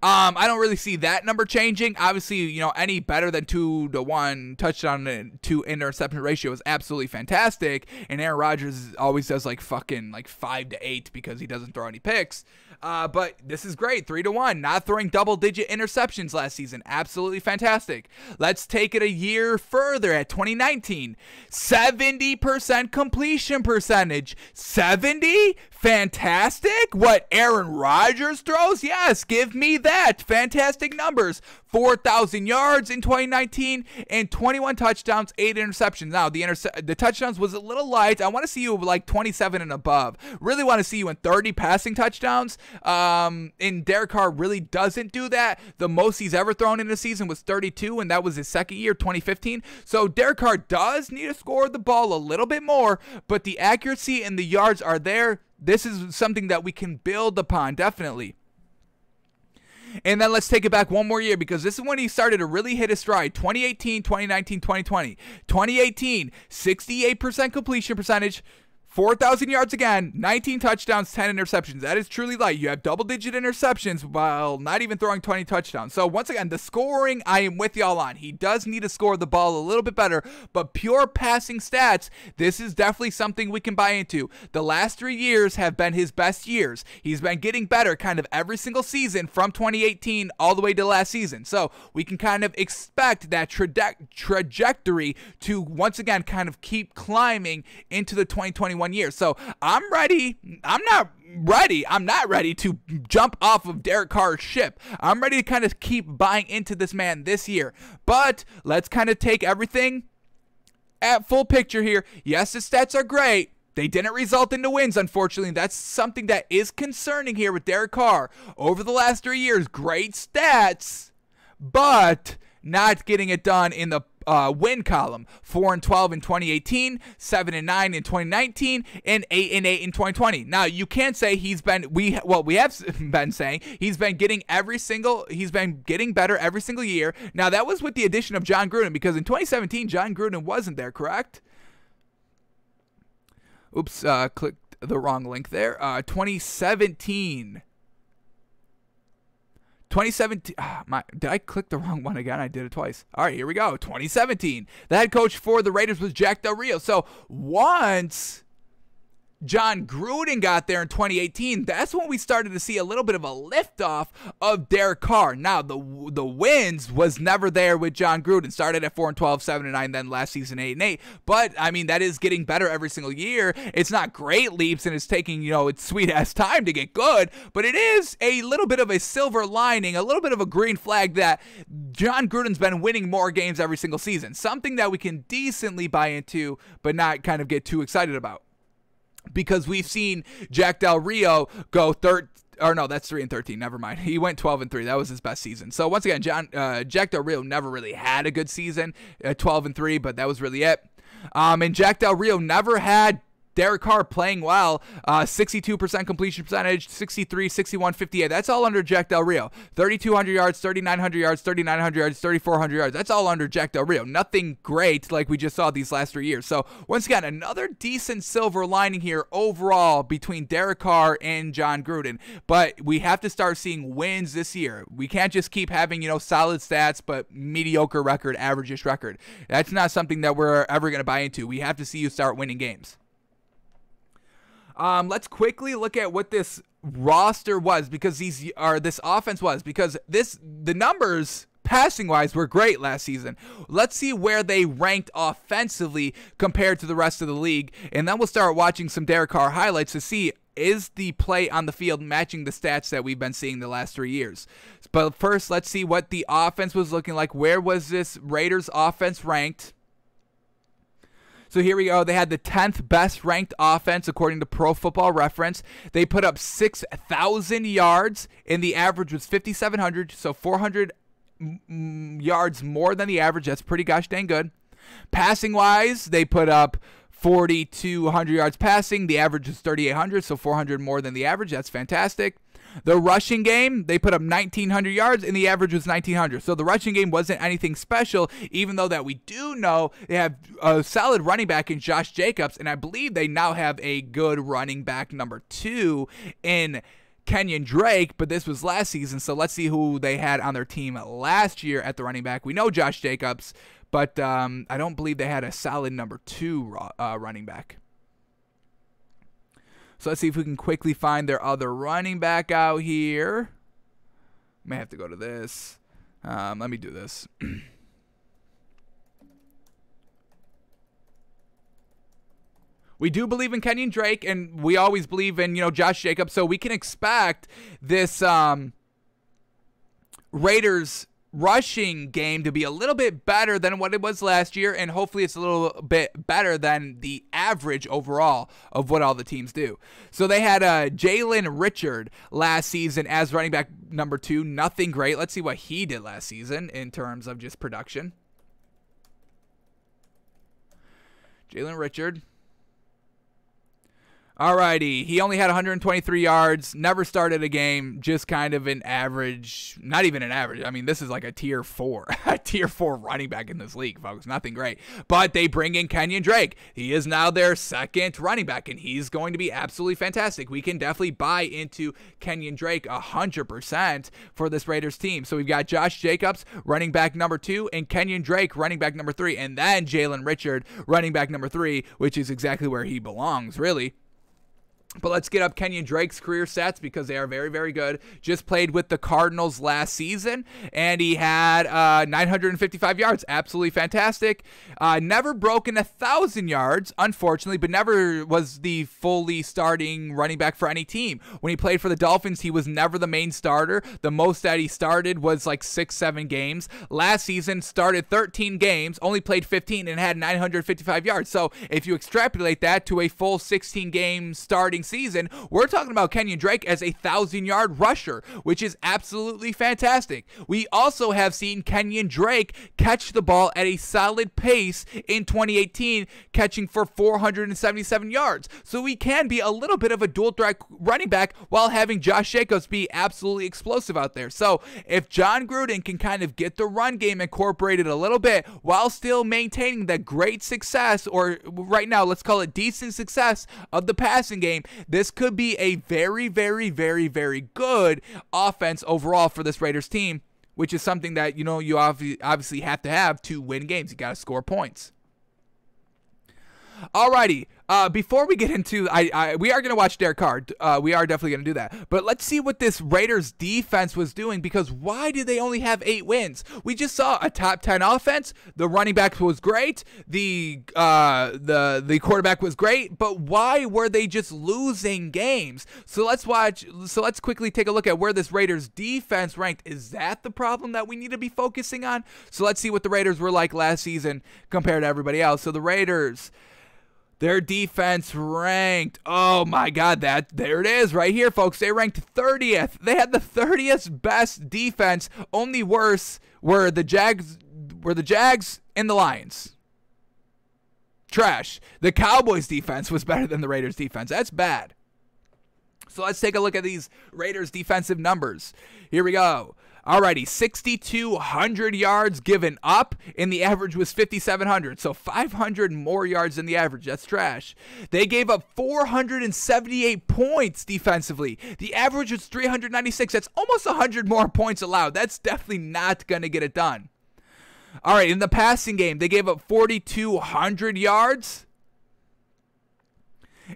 [SPEAKER 1] I don't really see that number changing. Obviously, you know, any better than 2-to-1 touchdown to interception ratio is absolutely fantastic. And Aaron Rodgers always does like fucking like 5-to-8 because he doesn't throw any picks. But this is great. 3-to-1, not throwing double-digit interceptions last season. Absolutely fantastic. Let's take it a year further at 2019. 70% completion percentage. 70? Fantastic. What Aaron Rodgers throws? Yes, give me that. Fantastic numbers. 4,000 yards in 2019 and 21 touchdowns, 8 interceptions. Now, the touchdowns was a little light. I want to see you like 27 and above. Really want to see you in 30 passing touchdowns. And Derek Carr really doesn't do that. The most he's ever thrown in a season was 32, and that was his second year, 2015. So Derek Carr does need to score the ball a little bit more, but the accuracy and the yards are there. This is something that we can build upon, definitely. And then let's take it back one more year because this is when he started to really hit his stride. 2018, 2019, 2020. 2018, 68% completion percentage, 4,000 yards again, 19 touchdowns, 10 interceptions. That is truly light. You have double-digit interceptions while not even throwing 20 touchdowns. So once again, the scoring, I am with y'all on. He does need to score the ball a little bit better, but pure passing stats, this is definitely something we can buy into. The last 3 years have been his best years. He's been getting better kind of every single season from 2018 all the way to last season. So we can kind of expect that trajectory to once again kind of keep climbing into the 2021 year. So I'm ready. I'm not ready to jump off of Derek Carr's ship. I'm ready to kind of keep buying into this man this year. But let's kind of take everything at full picture here. Yes, his stats are great. They didn't result into wins, unfortunately. That's something that is concerning here with Derek Carr. Over the last 3 years, great stats, but not getting it done in the win column. 4-12 in 2018, 7-9 in 2019, and 8-8 in 2020. Now you can't say we have been saying he's been getting better every single year. Now that was with the addition of John Gruden, because in 2017 John Gruden wasn't there, correct? Oops, clicked the wrong link there. 2017. Did I click the wrong one again? I did it twice. All right, here we go. 2017. The head coach for the Raiders was Jack Del Rio. So once John Gruden got there in 2018, that's when we started to see a little bit of a liftoff of Derek Carr. Now, the wins was never there with John Gruden. Started at 4-12, 7-9, then last season 8-8. But, I mean, that is getting better every single year. It's not great leaps, and it's taking, its sweet-ass time to get good, but it is a little bit of a silver lining, a little bit of a green flag that John Gruden's been winning more games every single season. Something that we can decently buy into, but not kind of get too excited about. Because we've seen Jack Del Rio go 3-13. Never mind. He went 12-3. That was his best season. So once again, Jack Del Rio never really had a good season at 12-3, but that was really it. And Jack Del Rio never had Derek Carr playing well, 62% completion percentage, 63, 61, 58. That's all under Jack Del Rio. 3,200 yards, 3,900 yards, 3,900 yards, 3,400 yards. That's all under Jack Del Rio. Nothing great like we just saw these last 3 years. So once again, another decent silver lining here overall between Derek Carr and John Gruden. But we have to start seeing wins this year. We can't just keep having, solid stats, but mediocre record, average-ish record. That's not something that we're ever going to buy into. We have to see you start winning games. Let's quickly look at what this roster was, because this offense was, because the numbers passing wise were great last season. Let's see where they ranked offensively compared to the rest of the league, and then we'll start watching some Derek Carr highlights to see, is the play on the field matching the stats that we've been seeing the last 3 years. But first, let's see what the offense was looking like. Where was this Raiders offense ranked? So here we go. They had the 10th best ranked offense according to Pro Football Reference. They put up 6,000 yards, and the average was 5,700, so 400 yards more than the average. That's pretty gosh dang good. Passing-wise, they put up 4,200 yards passing. The average is 3,800, so 400 more than the average. That's fantastic. The rushing game, they put up 1,900 yards, and the average was 1,900. So the rushing game wasn't anything special, even though that we do know they have a solid running back in Josh Jacobs, and I believe they now have a good running back number 2 in Kenyon Drake, but this was last season, so let's see who they had on their team last year at the running back. We know Josh Jacobs, but I don't believe they had a solid number 2 running back. So let's see if we can quickly find their other running back out here. May have to go to this. Let me do this. We do believe in Kenyon Drake, and we always believe in, Josh Jacobs. So we can expect this Raiders rushing game to be a little bit better than what it was last year, and hopefully it's a little bit better than the average overall of what all the teams do. So they had Jalen Richard last season as running back number 2. Nothing great. Let's see what he did last season in terms of just production. Jalen Richard. Alrighty, he only had 123 yards, never started a game, just kind of an average, not even an average. I mean, this is like a tier 4, a tier 4 running back in this league, folks. Nothing great. But they bring in Kenyon Drake. He is now their second running back, and he's going to be absolutely fantastic. We can definitely buy into Kenyon Drake 100% for this Raiders team. So we've got Josh Jacobs, running back number 2, and Kenyon Drake, running back number 3, and then Jalen Richard, running back number 3, which is exactly where he belongs, really. But let's get up Kenyon Drake's career stats because they are very, very good. Just played with the Cardinals last season, and he had 955 yards. Absolutely fantastic. Never broken 1,000 yards, unfortunately, but never was the fully starting running back for any team. When he played for the Dolphins, he was never the main starter. The most that he started was like 6-7 games. Last season, started 13 games, only played 15, and had 955 yards. So if you extrapolate that to a full 16-game starting season, we're talking about Kenyon Drake as a 1,000-yard rusher, which is absolutely fantastic. We also have seen Kenyon Drake catch the ball at a solid pace in 2018, catching for 477 yards. So we can be a little bit of a dual threat running back while having Josh Jacobs be absolutely explosive out there. So if John Gruden can kind of get the run game incorporated a little bit while still maintaining the great success, or right now let's call it decent success, of the passing game, this could be a very, very, very, very good offense overall for this Raiders team, which is something that, you obviously have to have to win games. You got to score points. Alrighty, Before we get into, we are going to watch Derek Carr. We are definitely going to do that. But let's see what this Raiders defense was doing, because why did they only have 8 wins? We just saw a top 10 offense. The running back was great. The quarterback was great. But why were they just losing games? So let's quickly take a look at where this Raiders defense ranked. Is that the problem that we need to be focusing on? So let's see what the Raiders were like last season compared to everybody else. So the Raiders, their defense ranked, oh my God, there it is right here, folks. They ranked 30th. They had the 30th best defense. Only worse were the Jags and the Lions. Trash. The Cowboys defense was better than the Raiders defense. That's bad. So let's take a look at these Raiders defensive numbers. Here we go. Alrighty, 6,200 yards given up, and the average was 5,700. So 500 more yards than the average. That's trash. They gave up 478 points defensively. The average was 396. That's almost 100 more points allowed. That's definitely not going to get it done. All right, in the passing game, they gave up 4,200 yards.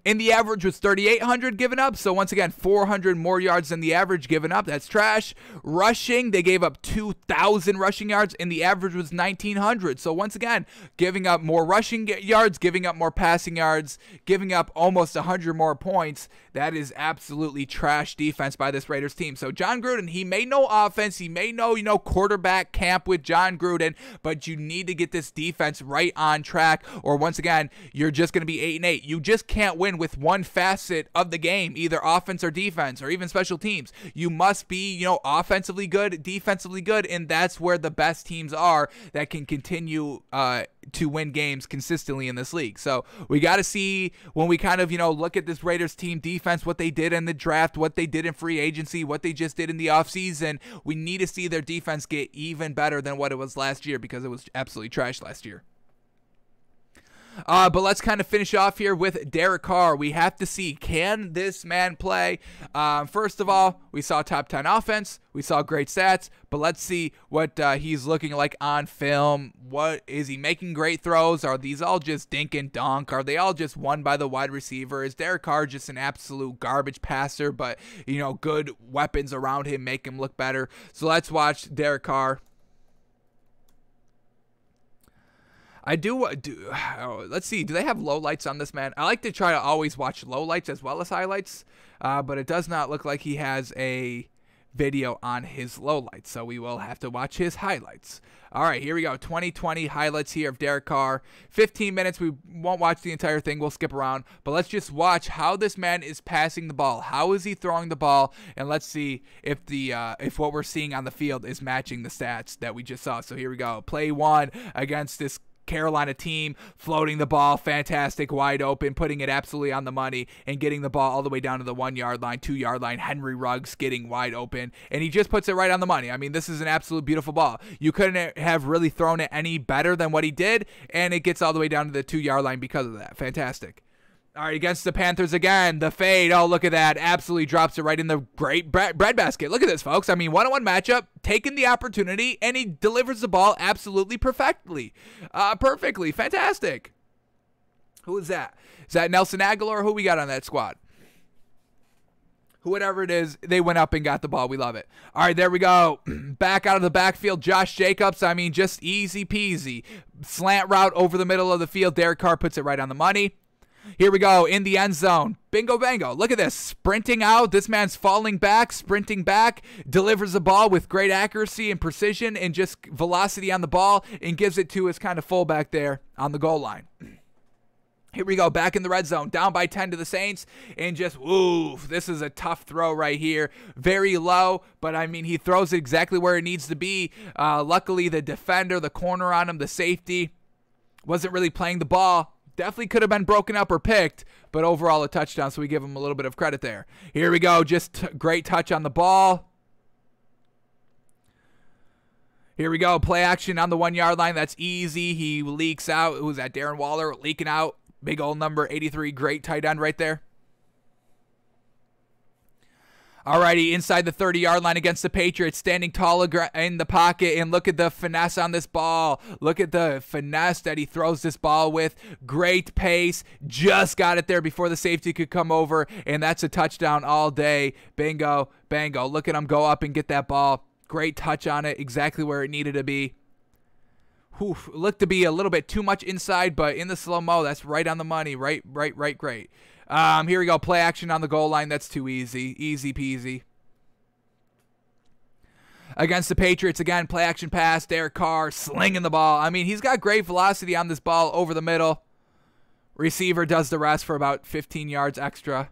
[SPEAKER 1] And the average was 3,800 given up. So once again, 400 more yards than the average given up. That's trash. Rushing, they gave up 2,000 rushing yards, and the average was 1,900. So once again, giving up more rushing yards, giving up more passing yards, giving up almost 100 more points. That is absolutely trash defense by this Raiders team. So John Gruden, he may know offense. He may know, quarterback camp with John Gruden, but you need to get this defense right on track, or once again, you're just going to be 8-8. You just can't win with one facet of the game, either offense or defense, or even special teams. You must be, offensively good, defensively good, and that's where the best teams are that can continue to win games consistently in this league. So we got to see, when we kind of, look at this Raiders team defense, what they did in the draft, what they did in free agency, what they just did in the offseason. We need to see their defense get even better than what it was last year, because it was absolutely trash last year. But let's kind of finish off here with Derek Carr. We have to see, can this man play? First of all, we saw top 10 offense. We saw great stats. But let's see what he's looking like on film. What is he making great throws? Are these all just dink and dunk? Are they all just won by the wide receiver? Is Derek Carr just an absolute garbage passer, but, good weapons around him make him look better? So let's watch Derek Carr. Let's see. Do they have lowlights on this man? I like to try to always watch lowlights as well as highlights, but it does not look like he has a video on his lowlights, so we will have to watch his highlights. All right, here we go. 2020 highlights here of Derek Carr. 15 minutes. We won't watch the entire thing. We'll skip around, but let's just watch how this man is passing the ball. How is he throwing the ball? And let's see if if what we're seeing on the field is matching the stats that we just saw. So here we go. Play 1 against this Carolina team, floating the ball, fantastic, wide open, putting it absolutely on the money, and getting the ball all the way down to the 1-yard line, 2-yard line. Henry Ruggs getting wide open, and he just puts it right on the money. I mean, this is an absolute beautiful ball. You couldn't have really thrown it any better than what he did, and it gets all the way down to the 2-yard line because of that. Fantastic. All right, against the Panthers again, the fade. Oh, look at that. Absolutely drops it right in the great bread basket. Look at this, folks. I mean, one-on-one matchup, taking the opportunity, and he delivers the ball absolutely perfectly. Perfectly. Fantastic. Who is that? Is that Nelson Aguilar? Who we got on that squad? Whatever it is, they went up and got the ball. We love it. All right, there we go. Back out of the backfield, Josh Jacobs. I mean, just easy peasy. Slant route over the middle of the field. Derek Carr puts it right on the money. Here we go, in the end zone. Bingo bango. Look at this. Sprinting out. This man's falling back, sprinting back, delivers the ball with great accuracy and precision and just velocity on the ball, and gives it to his kind of fullback there on the goal line. Here we go, back in the red zone, down by 10 to the Saints, and just, oof, this is a tough throw right here. Very low, but I mean, he throws it exactly where it needs to be. Luckily, the defender, the corner on him, the safety, wasn't really playing the ball. Definitely could have been broken up or picked, but overall a touchdown, so we give him a little bit of credit there. Here we go, just great touch on the ball. Here we go, play action on the 1-yard line. That's easy. He leaks out. Who was that? Darren Waller leaking out. Big old number 83, great tight end right there. Alrighty, inside the 30-yard line against the Patriots, standing tall in the pocket, and look at the finesse on this ball. Look at the finesse that he throws this ball with. Great pace, just got it there before the safety could come over, and that's a touchdown all day. Bingo, bango. Look at him go up and get that ball. Great touch on it, exactly where it needed to be. Looked to be a little bit too much inside, but in the slow-mo, that's right on the money. Right, great. Here we go. Play action on the goal line. That's too easy. Easy peasy. Against the Patriots, again, play action pass. Derek Carr slinging the ball. I mean, he's got great velocity on this ball over the middle. Receiver does the rest for about 15 yards extra.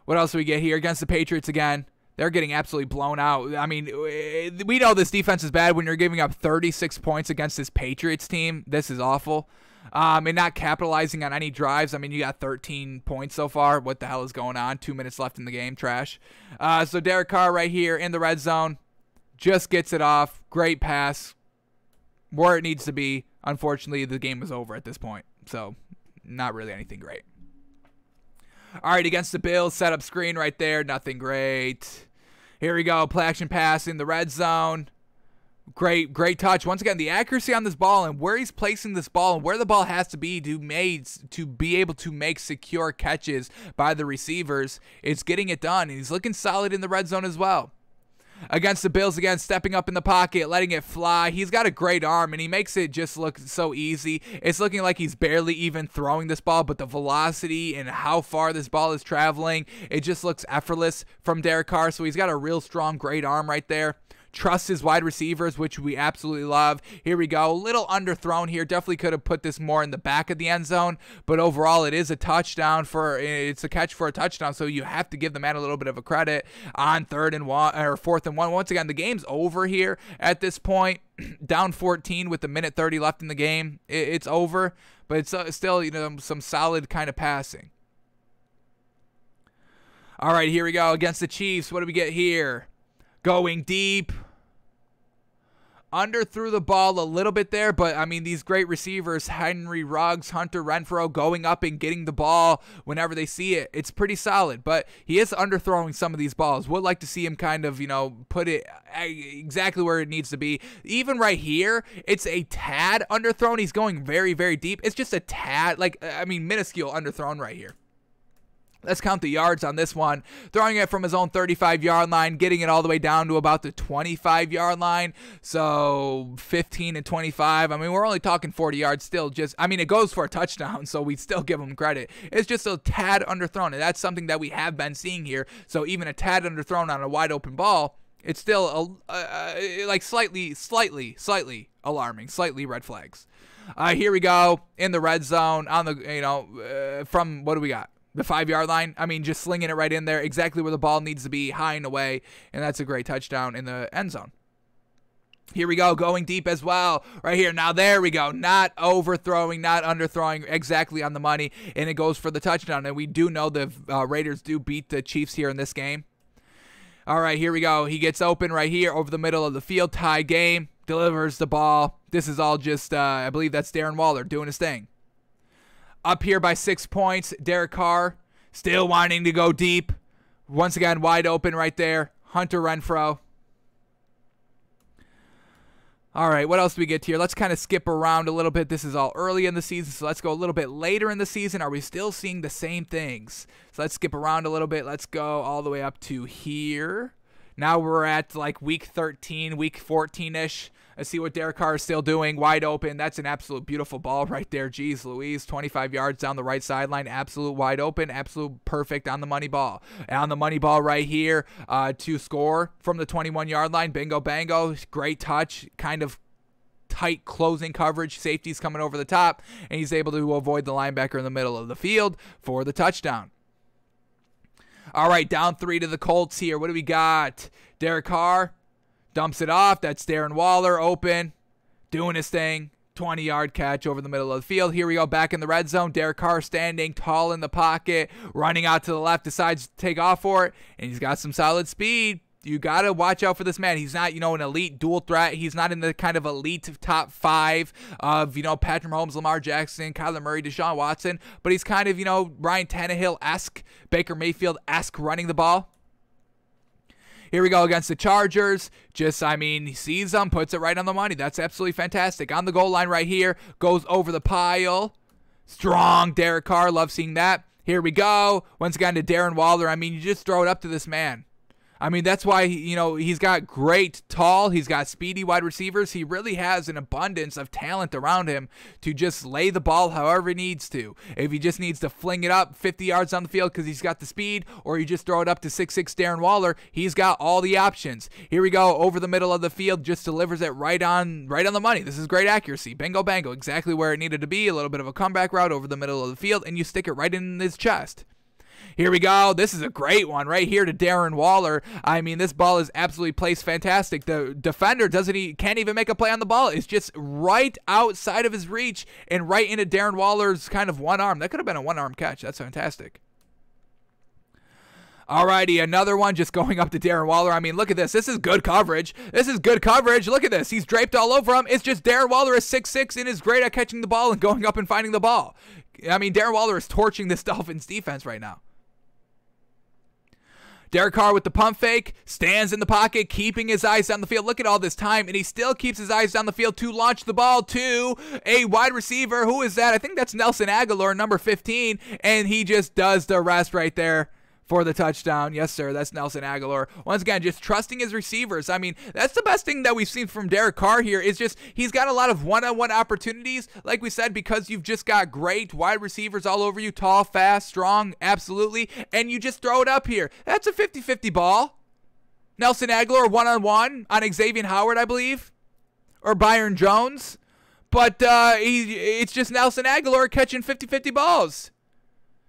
[SPEAKER 1] What else do we get here? Against the Patriots again. They're getting absolutely blown out. I mean, we know this defense is bad when you're giving up 36 points against this Patriots team. This is awful. And not capitalizing on any drives. I mean, you got 13 points so far. What the hell is going on? 2 minutes left in the game. Trash. So Derek Carr right here in the red zone. Just gets it off. Great pass. Where it needs to be. Unfortunately, the game is over at this point. So, not really anything great. All right, against the Bills, set up screen right there. Nothing great. Here we go. Play action pass in the red zone. Great touch. Once again, the accuracy on this ball and where he's placing this ball and where the ball has to be to be able to make secure catches by the receivers. It's getting it done, and he's looking solid in the red zone as well. Against the Bills again, stepping up in the pocket, letting it fly. He's got a great arm, and he makes it just look so easy. It's looking like he's barely even throwing this ball, but the velocity and how far this ball is traveling, it just looks effortless from Derek Carr. So he's got a real strong, great arm right there. Trusts his wide receivers, which we absolutely love. Here we go. A little underthrown here. Definitely could have put this more in the back of the end zone, but overall it is a touchdown it's a catch for a touchdown, so you have to give the man a little bit of a credit on 4th and 1. Once again, the game's over here at this point. Down 14 with a minute 30 left in the game. It's over, but it's still, some solid kind of passing. All right, here we go against the Chiefs. What do we get here? Going deep. Underthrew the ball a little bit there, but I mean, these great receivers, Henry Ruggs, Hunter Renfrow, going up and getting the ball whenever they see it. It's pretty solid, but he is underthrowing some of these balls. Would like to see him kind of, put it exactly where it needs to be. Even right here, it's a tad underthrown. He's going very, very deep. It's just a tad, minuscule underthrown right here. Let's count the yards on this one. Throwing it from his own 35-yard line, getting it all the way down to about the 25-yard line. So 15 and 25. I mean, we're only talking 40 yards still. It goes for a touchdown, so we still give him credit. It's just a tad underthrown, and that's something that we have been seeing here. So even a tad underthrown on a wide open ball, it's still slightly alarming, slightly red flags. Here we go in the red zone on the from what do we got? The 5-yard line. I mean, just slinging it right in there, exactly where the ball needs to be, high and away, and that's a great touchdown in the end zone. Here we go, going deep as well, right here. Now there we go, not overthrowing, not underthrowing, exactly on the money, and it goes for the touchdown. And we do know the Raiders do beat the Chiefs here in this game. All right, here we go. He gets open right here over the middle of the field, tie game, delivers the ball. This is all just, I believe that's Darren Waller doing his thing. Up here by 6 points, Derek Carr still wanting to go deep. Once again, wide open right there. Hunter Renfrow. All right, what else do we get here? Let's kind of skip around a little bit. This is all early in the season, so let's go a little bit later in the season. Are we still seeing the same things? So let's skip around a little bit. Let's go all the way up to here. Now we're at like week 13, week 14-ish. Let's see what Derek Carr is still doing. Wide open. That's an absolute beautiful ball right there. Jeez Louise. 25 yards down the right sideline. Absolute wide open. Absolute perfect on the money ball. And on the money ball right here to score from the 21-yard line. Bingo, bango. Great touch. Kind of tight closing coverage. Safety's coming over the top. And he's able to avoid the linebacker in the middle of the field for the touchdown. All right, down 3 to the Colts here. What do we got? Derek Carr dumps it off. That's Darren Waller open, doing his thing. 20-yard catch over the middle of the field. Here we go, back in the red zone. Derek Carr standing tall in the pocket, running out to the left, decides to take off for it, and he's got some solid speed. You got to watch out for this man. He's not, an elite dual threat. He's not in the kind of elite top 5 of, Patrick Mahomes, Lamar Jackson, Kyler Murray, Deshaun Watson, but he's kind of, Ryan Tannehill-esque, Baker Mayfield-esque running the ball. Here we go against the Chargers. Just, I mean, he sees them, puts it right on the money. That's absolutely fantastic. On the goal line right here, goes over the pile. Strong Derek Carr. Love seeing that. Here we go. Once again to Darren Waller. I mean, you just throw it up to this man. I mean, that's why, he's got great tall, he's got speedy wide receivers. He really has an abundance of talent around him to just lay the ball however he needs to. If he just needs to fling it up 50 yards on the field because he's got the speed, or you just throw it up to 6'6" Darren Waller, he's got all the options. Here we go, over the middle of the field, just delivers it right on the money. This is great accuracy. Bingo bango, exactly where it needed to be. A little bit of a comeback route over the middle of the field, and you stick it right in his chest. Here we go. This is a great one right here to Darren Waller. I mean, this ball is absolutely placed fantastic. The defender can't even make a play on the ball. It's just right outside of his reach and right into Darren Waller's kind of one arm. That could have been a one-arm catch. That's fantastic. Alrighty, another one just going up to Darren Waller. I mean, look at this. This is good coverage. This is good coverage. Look at this. He's draped all over him. It's just Darren Waller is 6'6" and is great at catching the ball and going up and finding the ball. I mean, Darren Waller is torching this Dolphins defense right now. Derek Carr with the pump fake, stands in the pocket, keeping his eyes down the field. Look at all this time, and he still keeps his eyes down the field to launch the ball to a wide receiver. Who is that? I think that's Nelson Aguilar, number 15, and he just does the rest right there for the touchdown. Yes, sir, that's Nelson Aguilar. Once again, just trusting his receivers. I mean, that's the best thing that we've seen from Derek Carr here is just he's got a lot of one-on-one opportunities, like we said, because you've just got great wide receivers all over you, tall, fast, strong, absolutely, and you just throw it up here. That's a 50-50 ball. Nelson Aguilar one-on-one on Xavier Howard, I believe, or Byron Jones, but it's just Nelson Aguilar catching 50-50 balls.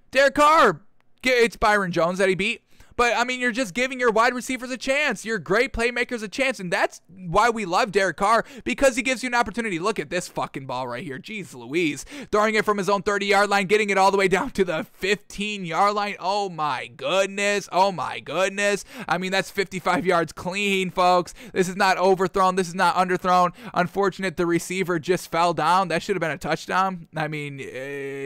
[SPEAKER 1] Derek Carr, it's Byron Jones that he beat. But, I mean, you're just giving your wide receivers a chance. Your great playmakers a chance. And that's why we love Derek Carr, because he gives you an opportunity. Look at this fucking ball right here. Jeez Louise. Throwing it from his own 30-yard line, getting it all the way down to the 15-yard line. Oh, my goodness. Oh, my goodness. I mean, that's 55 yards clean, folks. This is not overthrown. This is not underthrown. Unfortunate, the receiver just fell down. That should have been a touchdown. I mean,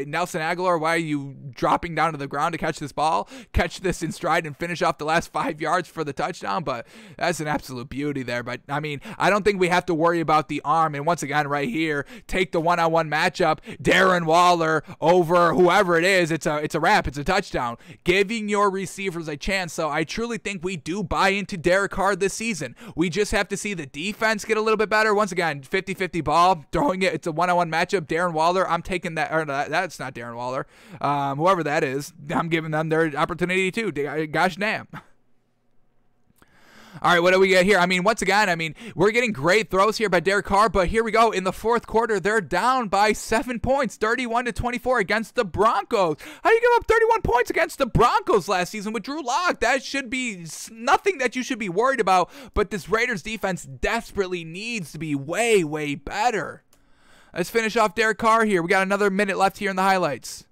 [SPEAKER 1] Nelson Aguilar, why are you dropping down to the ground to catch this ball? Catch this in stride and finish off the last 5 yards for the touchdown, but that's an absolute beauty there. But I mean, I don't think we have to worry about the arm. And once again, right here, take the one-on-one matchup, Darren Waller over whoever it is. It's a wrap. It's a touchdown, giving your receivers a chance. So I truly think we do buy into Derek Carr this season. We just have to see the defense get a little bit better. Once again, 50-50 ball, throwing it. It's a one-on-one matchup. Darren Waller, I'm taking that. Or that's not Darren Waller. Whoever that is, I'm giving them their opportunity too. Gosh damn. All right, what do we get here? I mean, once again, we're getting great throws here by Derek Carr, but here we go. In the fourth quarter, they're down by 7 points, 31-24 against the Broncos. How do you give up 31 points against the Broncos last season with Drew Lock? That should be nothing that you should be worried about, but this Raiders defense desperately needs to be way, way better. Let's finish off Derek Carr here. We got another minute left here in the highlights.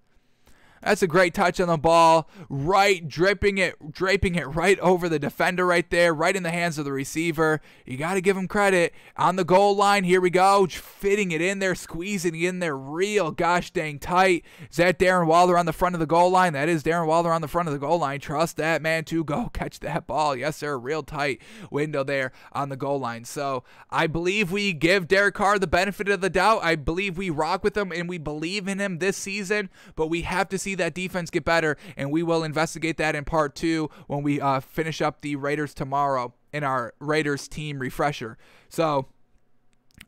[SPEAKER 1] That's a great touch on the ball, right, draping it right over the defender right there, right in the hands of the receiver. You got to give him credit. On the goal line, here we go, fitting it in there, squeezing it in there real gosh dang tight. Is that Darren Waller on the front of the goal line? That is Darren Waller on the front of the goal line. Trust that man to go catch that ball. Yes, sir, real tight window there on the goal line. So I believe we give Derek Carr the benefit of the doubt. I believe we rock with him, and we believe in him this season, but we have to see that defense get better, and we will investigate that in part 2 when we finish up the Raiders tomorrow in our Raiders team refresher. So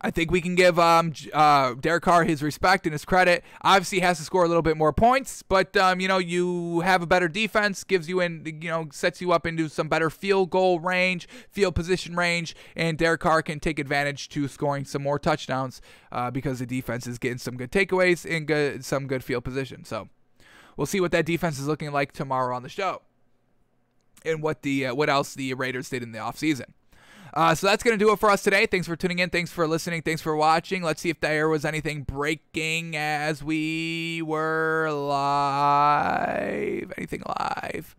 [SPEAKER 1] I think we can give Derek Carr his respect and his credit. Obviously, he has to score a little bit more points, but you have a better defense, gives you sets you up into some better field goal range, field position range, and Derek Carr can take advantage to scoring some more touchdowns because the defense is getting some good takeaways and some good field position. So we'll see what that defense is looking like tomorrow on the show, and what else the Raiders did in the offseason. So that's going to do it for us today. Thanks for tuning in. Thanks for listening. Thanks for watching. Let's see if there was anything breaking as we were live. Anything live?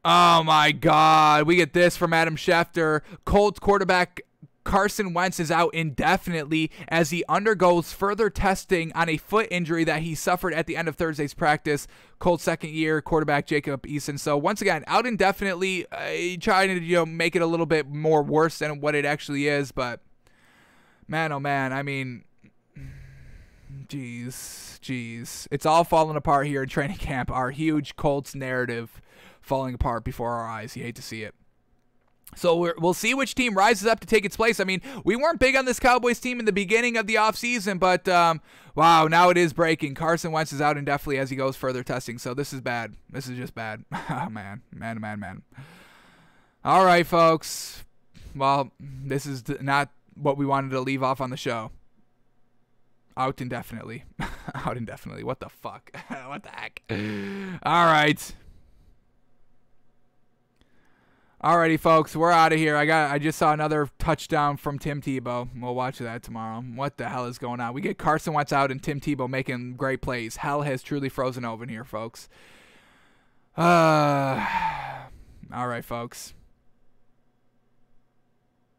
[SPEAKER 1] Oh, my God. We get this from Adam Schefter. Colts quarterback Carson Wentz is out indefinitely as he undergoes further testing on a foot injury that he suffered at the end of Thursday's practice. Colts second-year quarterback Jacob Eason. So once again, out indefinitely, trying to make it a little bit more worse than what it actually is. But man, oh man, I mean, jeez, it's all falling apart here in training camp. Our huge Colts narrative falling apart before our eyes. You hate to see it. So we'll see which team rises up to take its place. I mean, we weren't big on this Cowboys team in the beginning of the offseason, but wow, now it is breaking. Carson Wentz is out indefinitely as he goes further testing, so this is bad. This is just bad. Oh, man. All right, folks. Well, this is not what we wanted to leave off on the show. Out indefinitely. Out indefinitely. What the fuck? What the heck? All right. Alrighty, folks, we're out of here. I just saw another touchdown from Tim Tebow. We'll watch that tomorrow. What the hell is going on? We get Carson Wentz out and Tim Tebow making great plays. Hell has truly frozen over here, folks. All right, folks.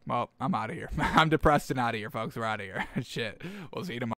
[SPEAKER 1] Well, I'm out of here. I'm depressed and out of here, folks. We're out of here. Shit. We'll see you tomorrow.